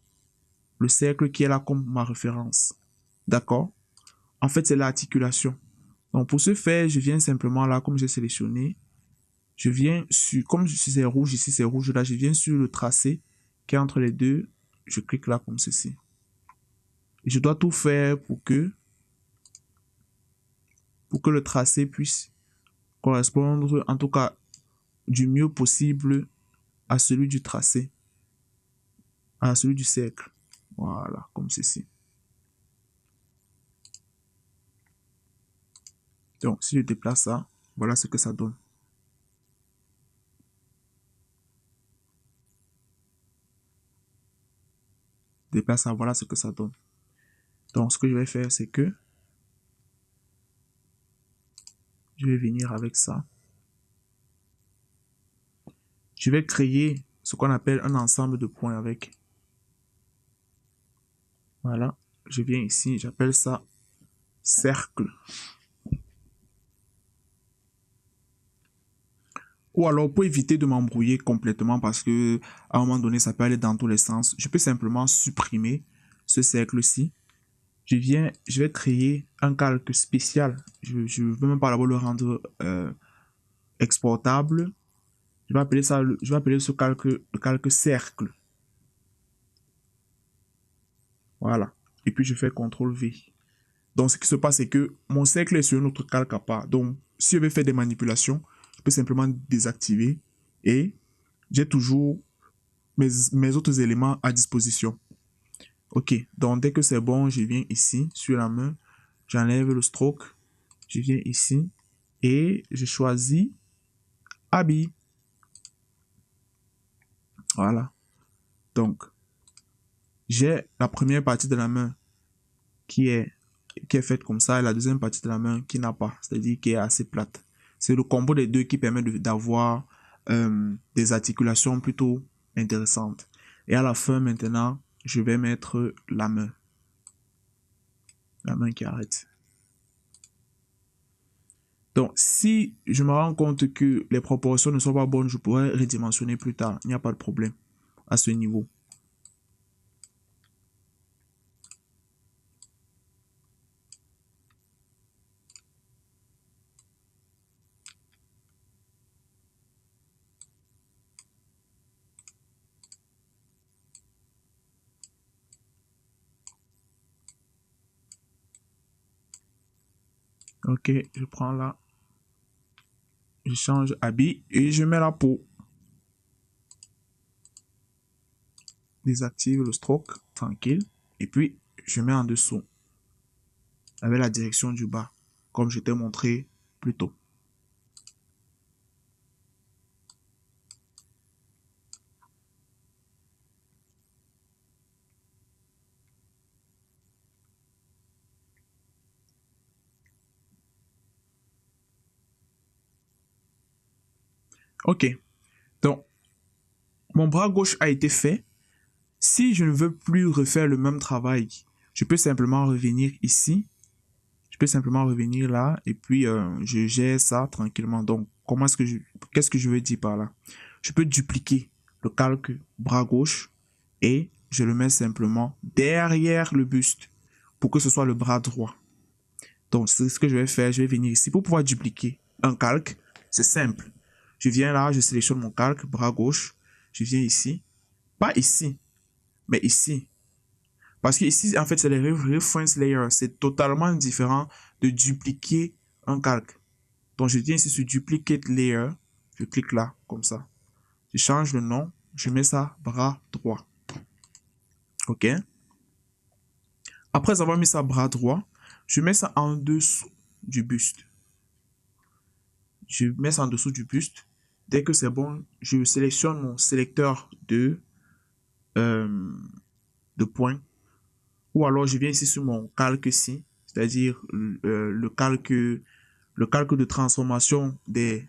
le cercle qui est là comme ma référence. D'accord? En fait, c'est l'articulation. Donc, pour ce faire, je viens simplement là, comme j'ai sélectionné, je viens sur, comme c'est rouge ici, c'est rouge là, je viens sur le tracé qui est entre les deux, je clique là comme ceci. Et je dois tout faire pour que le tracé puisse correspondre, en tout cas, du mieux possible à celui du tracé, à celui du cercle. Voilà, comme ceci. Donc, si je déplace ça, voilà ce que ça donne. Déplace ça, voilà ce que ça donne. Donc, ce que je vais faire, c'est que je vais venir avec ça. Je vais créer ce qu'on appelle un ensemble de points avec. Voilà, je viens ici, j'appelle ça cercle. Ou alors, pour éviter de m'embrouiller complètement, parce que à un moment donné, ça peut aller dans tous les sens, je peux simplement supprimer ce cercle-ci. Je vais créer un calque spécial. Je ne veux même pas d'abord le rendre exportable. Je vais appeler ça, je vais appeler ce calque le calque cercle. Voilà. Et puis je fais CTRL V. Donc ce qui se passe, c'est que mon cercle est sur un autre calque à part. Donc si je veux faire des manipulations, je peux simplement désactiver et j'ai toujours mes autres éléments à disposition. Ok, donc dès que c'est bon, je viens ici sur la main, j'enlève le stroke, je viens ici et je choisis habit. Voilà. Donc, j'ai la première partie de la main qui est, faite comme ça et la deuxième partie de la main qui n'a pas, c'est-à-dire qui est assez plate. C'est le combo des deux qui permet d'avoir des articulations plutôt intéressantes. Et à la fin, maintenant, je vais mettre la main. La main qui arrête. Donc, si je me rends compte que les proportions ne sont pas bonnes, je pourrais redimensionner plus tard. Il n'y a pas de problème à ce niveau. Ok, je prends là, je change habit et je mets la peau. Désactive le stroke, tranquille. Et puis, je mets en dessous avec la direction du bas, comme je t'ai montré plus tôt. Ok, donc Mon bras gauche a été fait. Si je ne veux plus refaire le même travail, je peux simplement revenir ici. Je peux simplement revenir là et puis je gère ça tranquillement. Donc, qu'est-ce que je veux dire par là? Je peux dupliquer le calque bras gauche et je le mets simplement derrière le buste pour que ce soit le bras droit. Donc, c'est ce que je vais faire. Je vais venir ici pour pouvoir dupliquer un calque. C'est simple. Je viens là, je sélectionne mon calque, bras gauche. Je viens ici. Pas ici, mais ici. Parce que ici, en fait, c'est les reference layers. C'est totalement différent de dupliquer un calque. Donc, je viens ici sur duplicate layer. Je clique là, comme ça. Je change le nom. Je mets ça bras droit. OK. Après avoir mis ça bras droit, je mets ça en dessous du buste. Je mets ça en dessous du buste. Dès que c'est bon, je sélectionne mon sélecteur de points. Ou alors, je viens ici sur mon calque-ci, c'est-à-dire le calque de transformation des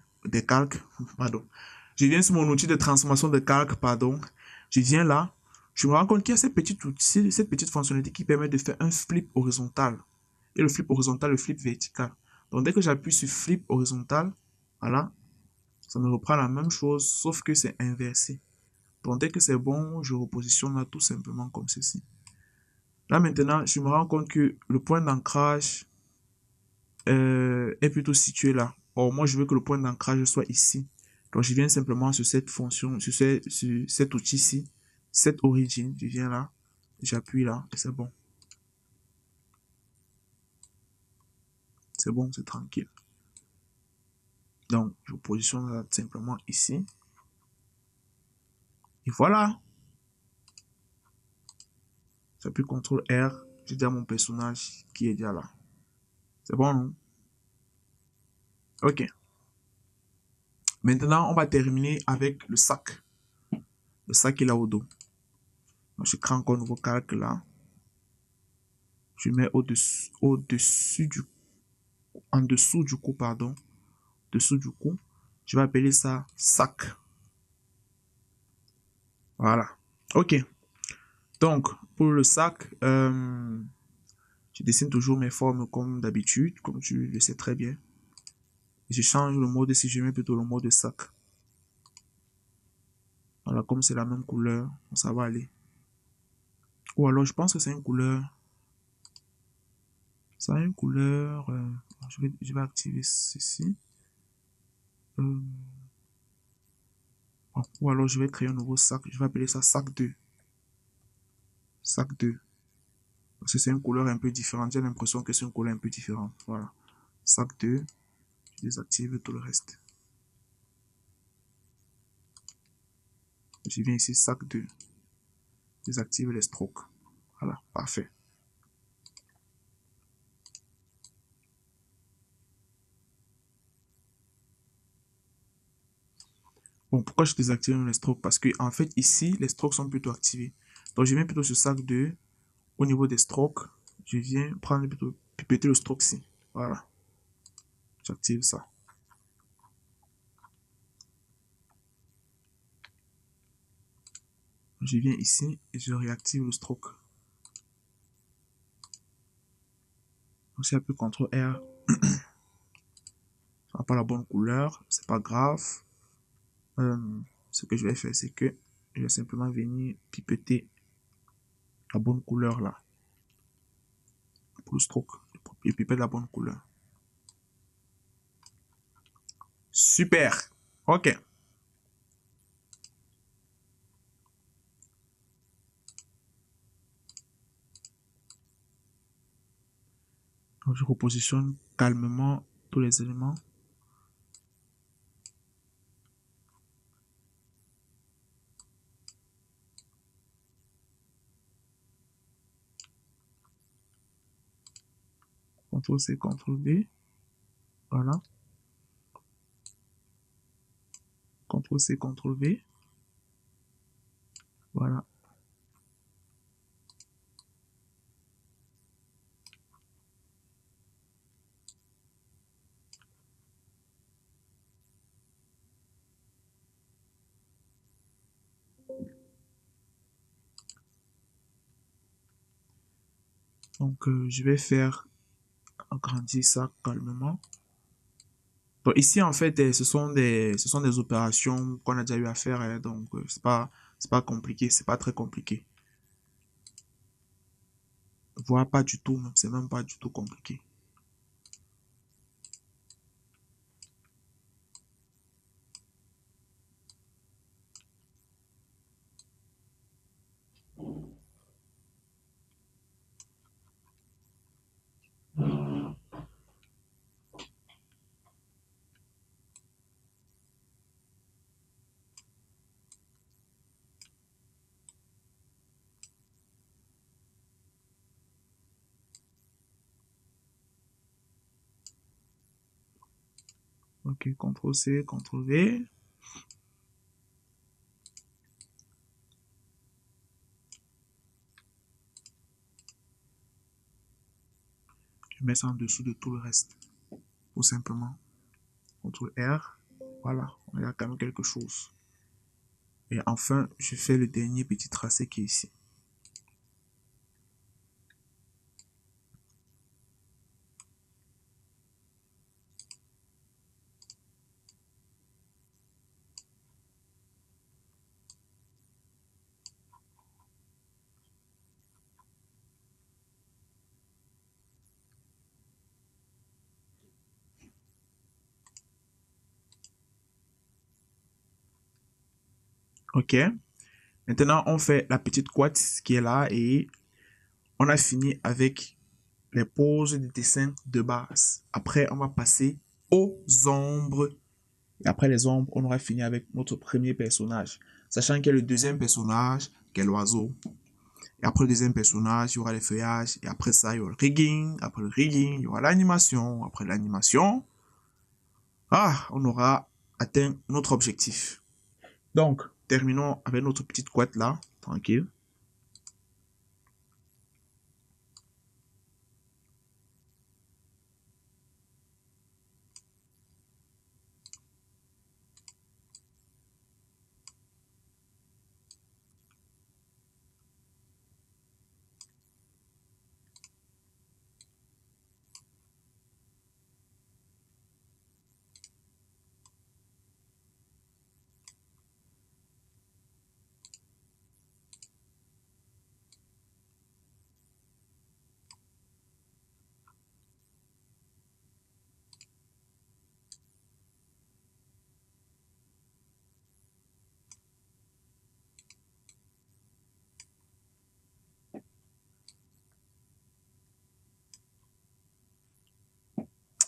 calques. Pardon. Je viens sur mon outil de transformation de calque, pardon. Je viens là. Je me rends compte qu'il y a cette petite fonctionnalité qui permet de faire un flip horizontal. Et le flip horizontal, le flip vertical. Donc, dès que j'appuie sur flip horizontal, voilà, ça me reprend la même chose, sauf que c'est inversé. Donc, dès que c'est bon, je repositionne là tout simplement comme ceci. Là, maintenant, je me rends compte que le point d'ancrage est plutôt situé là. Or, moi, je veux que le point d'ancrage soit ici. Donc, je viens simplement sur cette fonction, sur cet outil-ci, cette origine. Je viens là, j'appuie là, et c'est bon. C'est bon, c'est tranquille. Donc, je positionne là simplement ici. Et voilà. J'appuie CTRL R. J'ai déjà mon personnage qui est déjà là. C'est bon, non? Ok. Maintenant, on va terminer avec le sac. Le sac est là au dos. Donc, je crée encore un nouveau calque là. Je mets en dessous du cou, pardon. Dessous du cou. Je vais appeler ça sac. Voilà. Ok. Donc, pour le sac, je dessine toujours mes formes comme d'habitude, comme tu le sais très bien. Je change le mode si je mets plutôt le mode sac. Voilà, comme c'est la même couleur, ça va aller. Ou alors, je pense que c'est une couleur. Ça a une couleur. Je vais activer ceci. Ou alors, je vais créer un nouveau sac. Je vais appeler ça sac 2. Sac 2. Parce que c'est une couleur un peu différente. J'ai l'impression que c'est une couleur un peu différente. Voilà. Sac 2. Je désactive tout le reste. Je viens ici, sac 2. Je désactive les strokes. Voilà, parfait. Bon, pourquoi je désactive les strokes? Parce que en fait, ici, les strokes sont plutôt activés. Donc, je viens plutôt sur sac 2. Au niveau des strokes, je viens prendre plutôt pipeter le stroke ci. Voilà. J'active ça. Je viens ici et je réactive le stroke. Donc, si j'appuie CTRL R, ça n'a pas la bonne couleur, c'est pas grave. Ce que je vais faire, c'est que je vais simplement venir pipeter la bonne couleur là. Pour le stroke. Et pipeter la bonne couleur. Super. Ok. Donc, je repositionne calmement tous les éléments. CTRL-C, CTRL-V. Voilà. CTRL-C, CTRL-V. Voilà. Donc, je vais faire agrandir ça calmement. Donc, ici, en fait, ce sont des opérations qu'on a déjà eu à faire, hein, donc c'est pas compliqué, c'est pas très compliqué. Voire pas du tout, même, c'est même pas du tout compliqué. Ok, CTRL-C, CTRL-V. Je mets ça en dessous de tout le reste. Tout simplement. CTRL-R. Voilà, on a quand même quelque chose. Et enfin, je fais le dernier petit tracé qui est ici. Ok. Maintenant, on fait la petite couette qui est là et on a fini avec les poses de dessin de base. Après, on va passer aux ombres. Et après les ombres, on aura fini avec notre premier personnage. Sachant qu'il y a le deuxième personnage, qui est l'oiseau. Et après le deuxième personnage, il y aura les feuillages. Et après ça, il y aura le rigging. Après le rigging, il y aura l'animation. Après l'animation, on aura atteint notre objectif. Donc, terminons avec notre petite couette là, tranquille.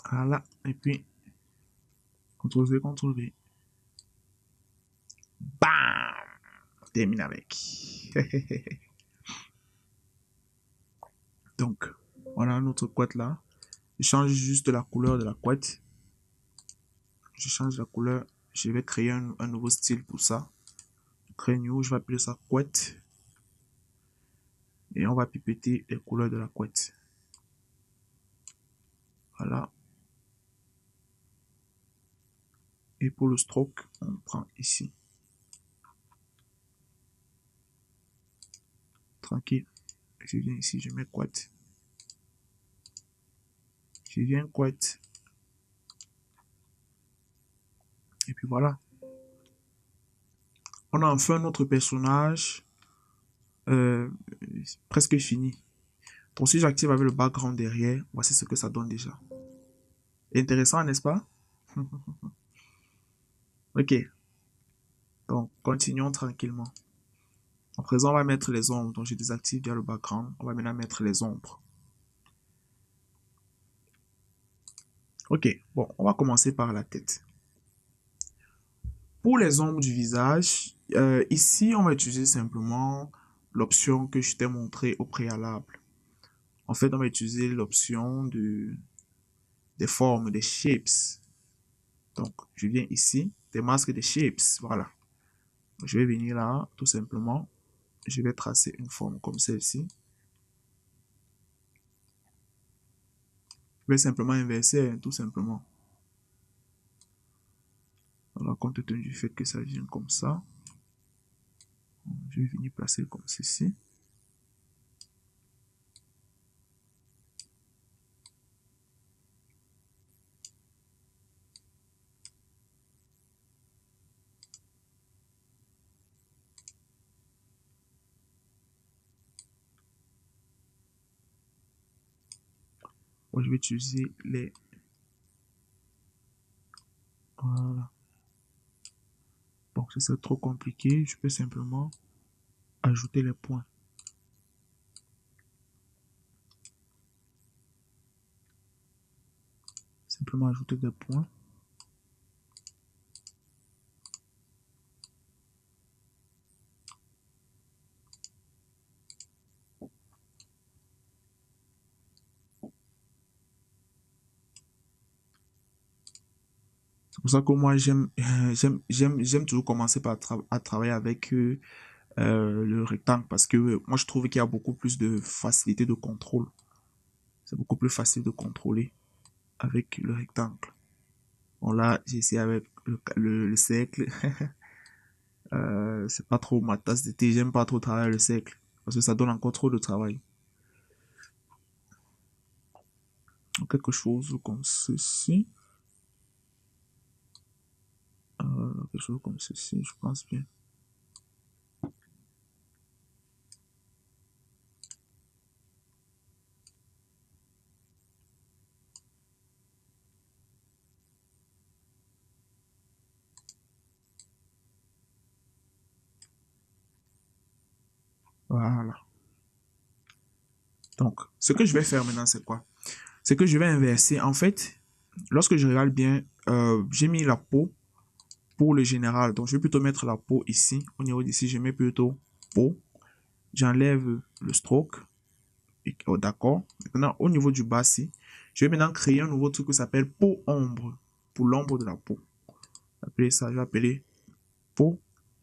Voilà. Et puis, CTRL-V, CTRL-V. Bam! On termine avec. Donc, voilà notre couette là. Je change juste la couleur de la couette. Je change la couleur. Je vais créer un nouveau style pour ça. Créer new, je vais appeler ça couette. Et on va pipeter les couleurs de la couette. Voilà. Et pour le stroke, on prend ici. Tranquille. Je viens ici, je mets couette. Je viens couette. Et puis voilà. On a enfin notre personnage presque fini. Donc si j'active avec le background derrière, voici ce que ça donne déjà. Intéressant, n'est-ce pas? Ok. Donc, continuons tranquillement. À présent, on va mettre les ombres. Donc, je désactive déjà le background. On va maintenant mettre les ombres. Ok. Bon, on va commencer par la tête. Pour les ombres du visage, ici, on va utiliser simplement l'option que je t'ai montrée au préalable. En fait, on va utiliser l'option des formes, des shapes. Donc, je viens ici, des masques des shapes. Voilà. Je vais venir là, tout simplement. Je vais tracer une forme comme celle-ci. Je vais simplement inverser, tout simplement. Alors, compte tenu du fait que ça vient comme ça, je vais venir placer comme ceci. Bon, je vais utiliser les... Voilà. Bon, si c'est trop compliqué, je peux simplement ajouter les points. Simplement ajouter des points. C'est pour ça que moi, j'aime toujours commencer par à travailler avec le rectangle parce que moi, je trouve qu'il y a beaucoup plus de facilité de contrôle. C'est beaucoup plus facile de contrôler avec le rectangle. Bon, là, j'ai essayé avec le cercle. C'est pas trop ma tasse de thé. J'aime pas trop travailler le cercle parce que ça donne encore trop de travail. Quelque chose comme ceci. Quelque chose comme ceci, je pense bien. Voilà. Donc, ce que je vais faire maintenant, c'est quoi? C'est que je vais inverser. En fait, lorsque je regarde bien, j'ai mis la peau pour le général. Donc, je vais plutôt mettre la peau ici. Au niveau d'ici, je mets plutôt peau. J'enlève le stroke. Oh, d'accord. Maintenant, au niveau du bas, ici, je vais maintenant créer un nouveau truc qui s'appelle peau ombre. Pour l'ombre de la peau. Appeler ça, je vais appeler peau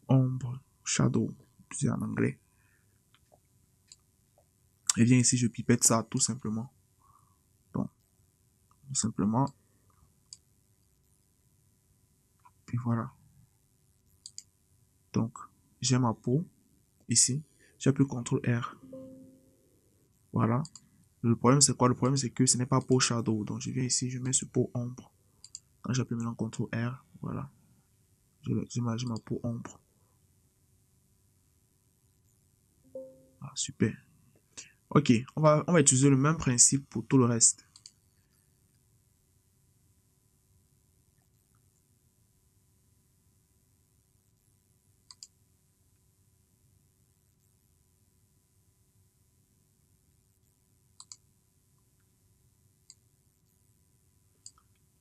ombre. Shadow. C'est en anglais. Et bien ici, je pipette ça tout simplement. Donc, tout simplement. Puis voilà. Donc, j'ai ma peau ici. J'appuie CTRL R. Voilà. Le problème, c'est quoi? Le problème, c'est que ce n'est pas peau shadow. Donc, je viens ici, je mets sur peau ombre. Quand j'appuie maintenant CTRL R, voilà. J'imagine ma peau ombre. Ah, super. Ok, on va utiliser le même principe pour tout le reste.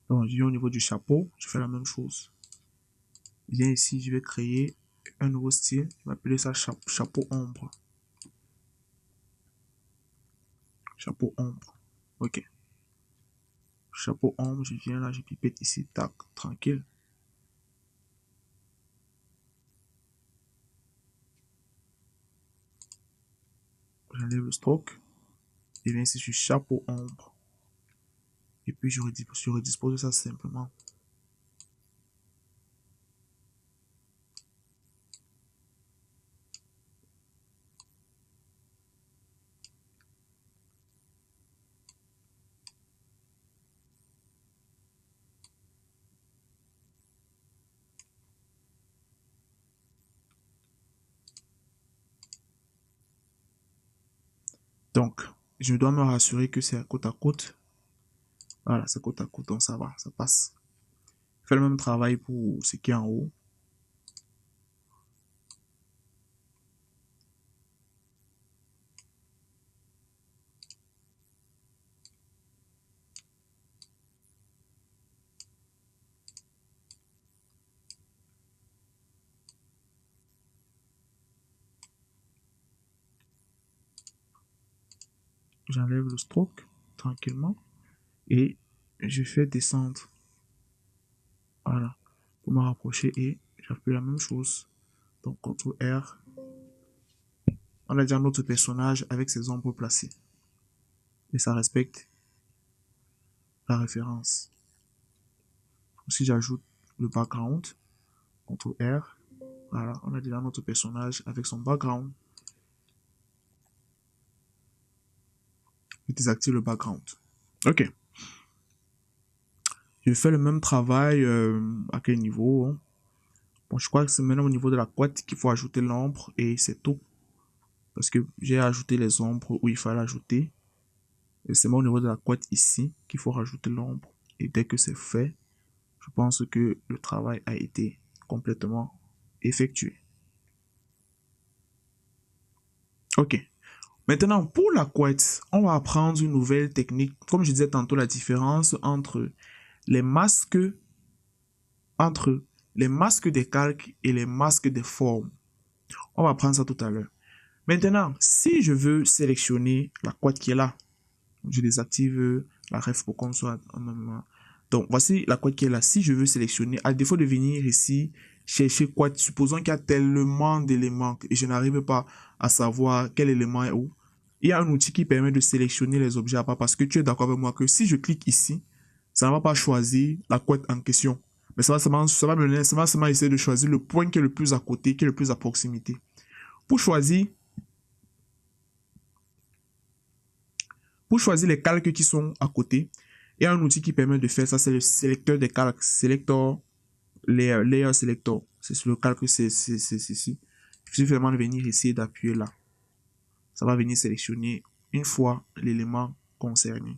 Donc, je viens au niveau du chapeau, je fais la même chose. Je viens ici, je vais créer un nouveau style. Je vais appeler ça chapeau ombre. Chapeau ombre. Ok. Chapeau ombre, je viens là, je pipette ici, tac, tranquille. J'enlève le stroke. Et bien ici, je suis chapeau ombre. Et puis, je redispose ça simplement. Donc, je dois me rassurer que c'est à côte à côte. Voilà, c'est côte à côte, donc ça va, ça passe. Je fais le même travail pour ce qui est en haut. J'enlève le stroke tranquillement et je fais descendre. Voilà, pour me rapprocher et j'appuie la même chose. Donc, CTRL R. On a déjà notre personnage avec ses ombres placées. Et ça respecte la référence. Si j'ajoute le background, CTRL R, voilà, on a déjà notre personnage avec son background. Je désactive le background. Ok. Je fais le même travail à quel niveau hein? Bon, je crois que c'est maintenant au niveau de la couette qu'il faut ajouter l'ombre et c'est tout. Parce que j'ai ajouté les ombres où il fallait ajouter. Et c'est au niveau de la couette ici qu'il faut rajouter l'ombre. Et dès que c'est fait, je pense que le travail a été complètement effectué. Ok. Maintenant, pour la couette, on va apprendre une nouvelle technique. Comme je disais tantôt, la différence les masques, entre les masques des calques et les masques des formes. On va apprendre ça tout à l'heure. Maintenant, si je veux sélectionner la couette qui est là, je désactive la ref pour qu'on soit en même. Donc, voici la couette qui est là. Si je veux sélectionner, à défaut de venir ici, chercher couette, supposons qu'il y a tellement d'éléments et je n'arrive pas à savoir quel élément est où. Il y a un outil qui permet de sélectionner les objets à part parce que tu es d'accord avec moi que si je clique ici, ça ne va pas choisir la couette en question. Mais ça va seulement essayer de choisir le point qui est le plus à côté, qui est le plus à proximité. Pour choisir les calques qui sont à côté, il y a un outil qui permet de faire ça, c'est le sélecteur des calques, Selector, Layer Selector. C'est sur le calque, c'est ici. Il suffit vraiment de venir ici et d'appuyer là. Ça va venir sélectionner une fois l'élément concerné.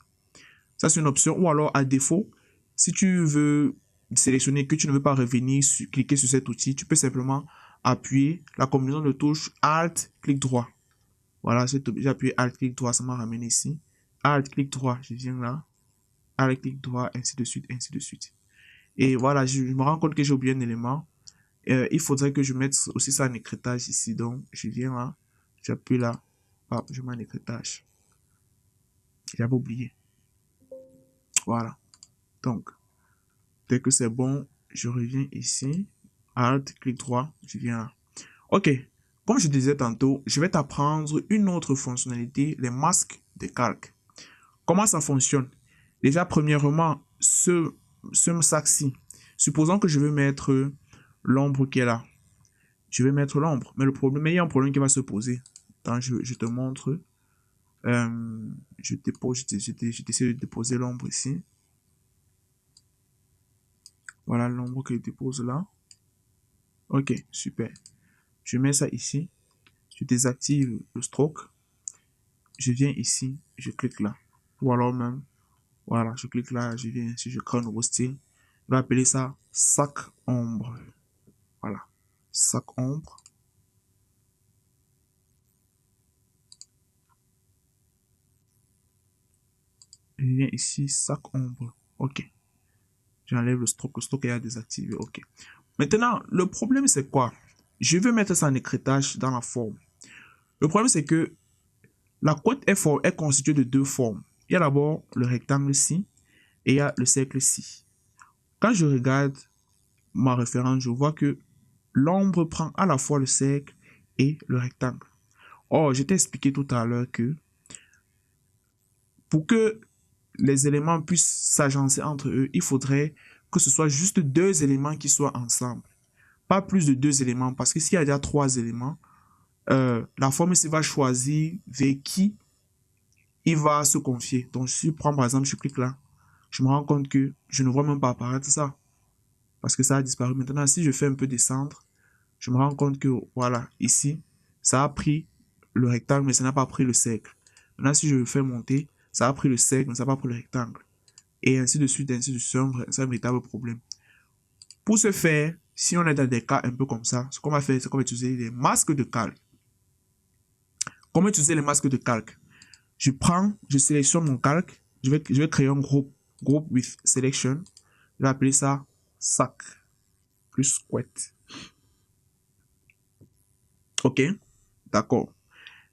Ça, c'est une option. Ou alors, à défaut, si tu veux sélectionner que tu ne veux pas revenir, cliquer sur cet outil, tu peux simplement appuyer la combinaison de touches Alt, clic droit. Voilà, j'ai appuyé Alt, clic droit, ça m'a ramené ici. Alt, clic droit, je viens là. Alt, clic droit, ainsi de suite, ainsi de suite. Et voilà, je me rends compte que j'ai oublié un élément. Il faudrait que je mette aussi ça en écrétage ici. Donc, je viens là, j'appuie là, hop, je mets en écrétage. J'avais oublié. Voilà. Donc, dès que c'est bon, je reviens ici. Alt, clic droit, je viens là. Ok. Comme je disais tantôt, je vais t'apprendre une autre fonctionnalité, les masques de calque. Comment ça fonctionne? Déjà, premièrement, ce sac-ci, supposons que je veux mettre l'ombre qui est là. Je vais mettre l'ombre, mais il y a un problème qui va se poser. Attends, je te montre. J'essaie de déposer l'ombre ici. Voilà l'ombre que je dépose là. Ok, super. Je mets ça ici. Je désactive le stroke. Je viens ici, je clique là. Ou alors même, voilà, je clique là, je viens ici, je crée un nouveau style. Je vais appeler ça sac ombre. Voilà, sac ombre. Je viens ici, sac ombre. Ok. J'enlève le stroke est à désactiver. Ok. Maintenant, le problème c'est quoi? Je veux mettre ça en écrétage dans la forme. Le problème c'est que la couette est constituée de deux formes. Il y a d'abord le rectangle ci et il y a le cercle ci. Quand je regarde ma référence, je vois que l'ombre prend à la fois le cercle et le rectangle. Or, je t'ai expliqué tout à l'heure que pour que les éléments puissent s'agencer entre eux, il faudrait que ce soit juste deux éléments qui soient ensemble. Pas plus de deux éléments, parce que s'il y a déjà trois éléments, la forme ici va choisir vers qui il va se confier. Donc, si je prends par exemple, je clique là, je me rends compte que je ne vois même pas apparaître ça, parce que ça a disparu. Maintenant, si je fais un peu descendre, je me rends compte que, voilà, ici, ça a pris le rectangle, mais ça n'a pas pris le cercle. Maintenant, si je le fais monter, ça a pris le cercle, mais ça n'a pas pris le rectangle. Et ainsi de suite, ainsi de suite, c'est un véritable problème. Pour ce faire, si on est dans des cas un peu comme ça, ce qu'on va faire, c'est qu'on va utiliser les masques de calque. Comment utiliser les masques de calque? Je sélectionne mon calque, je vais créer un groupe with selection. Je vais appeler ça sac plus couette. Ok, d'accord.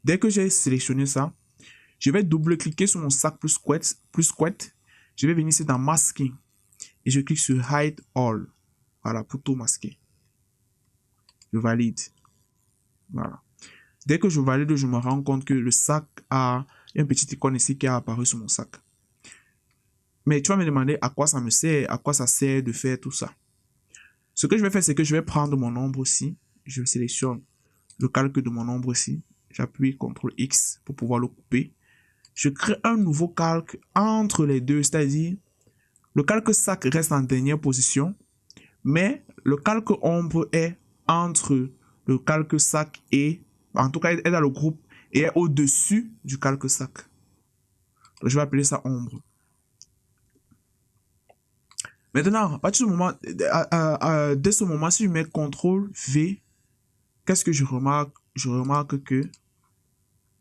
Dès que j'ai sélectionné ça, je vais double-cliquer sur mon sac plus couette. Je vais venir ici dans masking et je clique sur hide all. Voilà, pour tout masquer. Je valide. Voilà. Dès que je valide, je me rends compte que le sac a un petit icône ici qui a apparu sur mon sac. Mais tu vas me demander à quoi ça me sert, à quoi ça sert de faire tout ça. Ce que je vais faire, c'est que je vais prendre mon ombre ici. Je sélectionne le calque de mon ombre ici. J'appuie CTRL X pour pouvoir le couper. Je crée un nouveau calque entre les deux, c'est-à-dire le calque sac reste en dernière position, mais le calque ombre est entre le calque sac et, en tout cas, est dans le groupe et est au-dessus du calque sac. Je vais appeler ça ombre. Maintenant, à partir du moment, dès ce moment, si je mets CTRL V, qu'est-ce que je remarque? Je remarque que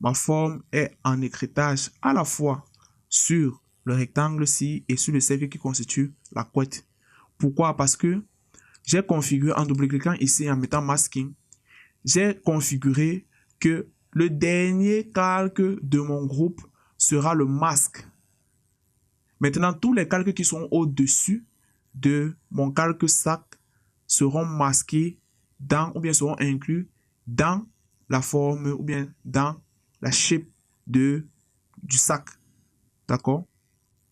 ma forme est en écrêtage à la fois sur le rectangle-ci et sur le cercle qui constitue la couette. Pourquoi? Parce que j'ai configuré en double-cliquant ici en mettant masking, j'ai configuré que le dernier calque de mon groupe sera le masque. Maintenant, tous les calques qui sont au-dessus de mon calque sac seront masqués dans, ou bien seront inclus dans la forme ou bien dans la shape du sac. D'accord?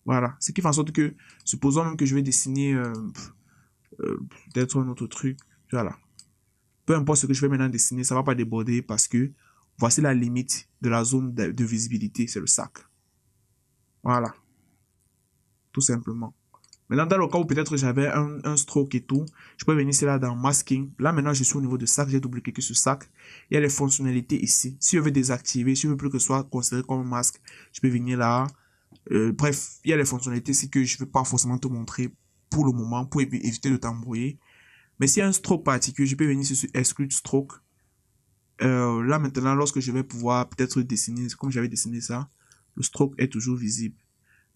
Voilà. Ce qui fait en sorte que, supposons même que je vais dessiner peut-être un autre truc. Voilà. Peu importe ce que je vais maintenant dessiner, ça ne va pas déborder parce que voici la limite de la zone de visibilité, c'est le sac. Voilà. Tout simplement. Maintenant, dans le cas où peut-être j'avais un stroke et tout, je peux venir ici là dans masking. Là, maintenant, je suis au niveau de sac. J'ai double-cliqué sur sac. Il y a les fonctionnalités ici. Si je veux désactiver, si je veux plus que ce soit considéré comme un masque, je peux venir là. Bref, il y a les fonctionnalités ici que je ne vais pas forcément te montrer pour le moment, pour éviter de t'embrouiller. Mais s'il y a un stroke particulier, je peux venir ici sur Exclude Stroke. Là, maintenant, lorsque je vais pouvoir peut-être dessiner, comme j'avais dessiné ça, le stroke est toujours visible.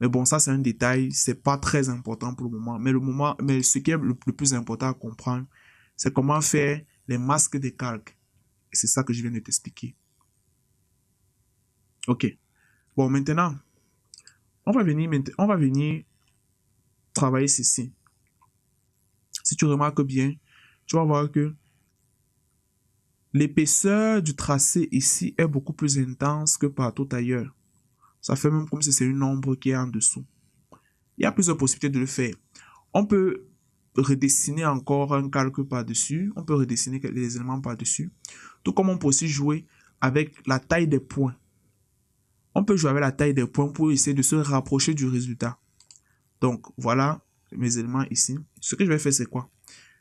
Mais bon, ça c'est un détail, c'est pas très important pour le moment. Mais ce qui est le plus important à comprendre, c'est comment faire les masques des calques. Et c'est ça que je viens de t'expliquer. Ok. Bon, maintenant, on va venir travailler ceci. Si tu remarques bien, tu vas voir que l'épaisseur du tracé ici est beaucoup plus intense que partout ailleurs. Ça fait même comme si c'est une ombre qui est en dessous. Il y a plusieurs possibilités de le faire. On peut redessiner encore un calque par-dessus. On peut redessiner les éléments par-dessus. Tout comme on peut aussi jouer avec la taille des points. On peut jouer avec la taille des points pour essayer de se rapprocher du résultat. Donc, voilà mes éléments ici. Ce que je vais faire, c'est quoi?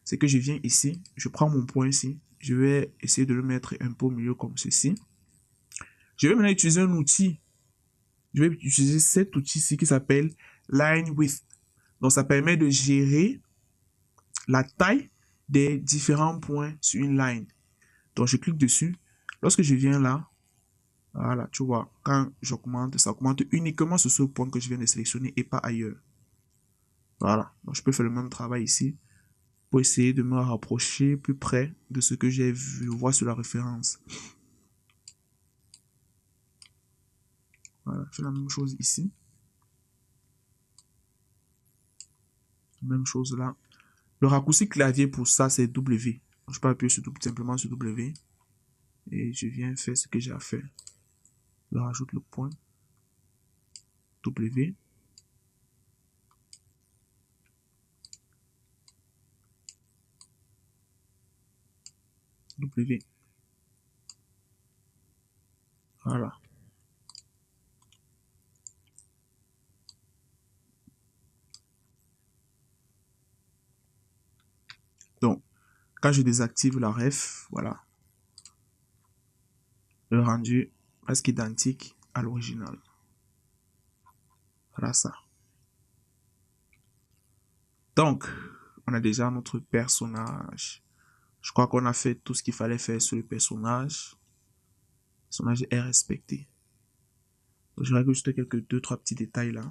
C'est que je viens ici, je prends mon point ici. Je vais essayer de le mettre un peu au milieu comme ceci. Je vais maintenant utiliser un outil. Je vais utiliser cet outil-ci qui s'appelle Line Width. Donc, ça permet de gérer la taille des différents points sur une line. Donc, je clique dessus. Lorsque je viens là, voilà, tu vois, quand j'augmente, ça augmente uniquement sur ce point que je viens de sélectionner et pas ailleurs. Voilà, donc je peux faire le même travail ici pour essayer de me rapprocher plus près de ce que j'ai vu, voir sur la référence. Voilà, je fais la même chose ici. Même chose là. Le raccourci clavier pour ça, c'est W. Je peux appuyer simplement sur W. Et je viens faire ce que j'ai à faire. Je rajoute le point. W. W. Voilà. Donc, quand je désactive la ref, voilà. Le rendu presque identique à l'original. Voilà ça. Donc, on a déjà notre personnage. Je crois qu'on a fait tout ce qu'il fallait faire sur le personnage. Le personnage est respecté. Donc, je règle juste quelques 2-3 petits détails là.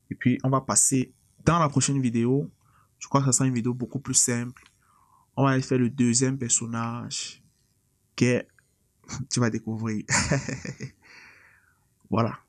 Et puis, on va passer dans la prochaine vidéo. Je crois que ça sera une vidéo beaucoup plus simple. On va aller faire le deuxième personnage que tu vas découvrir. Voilà.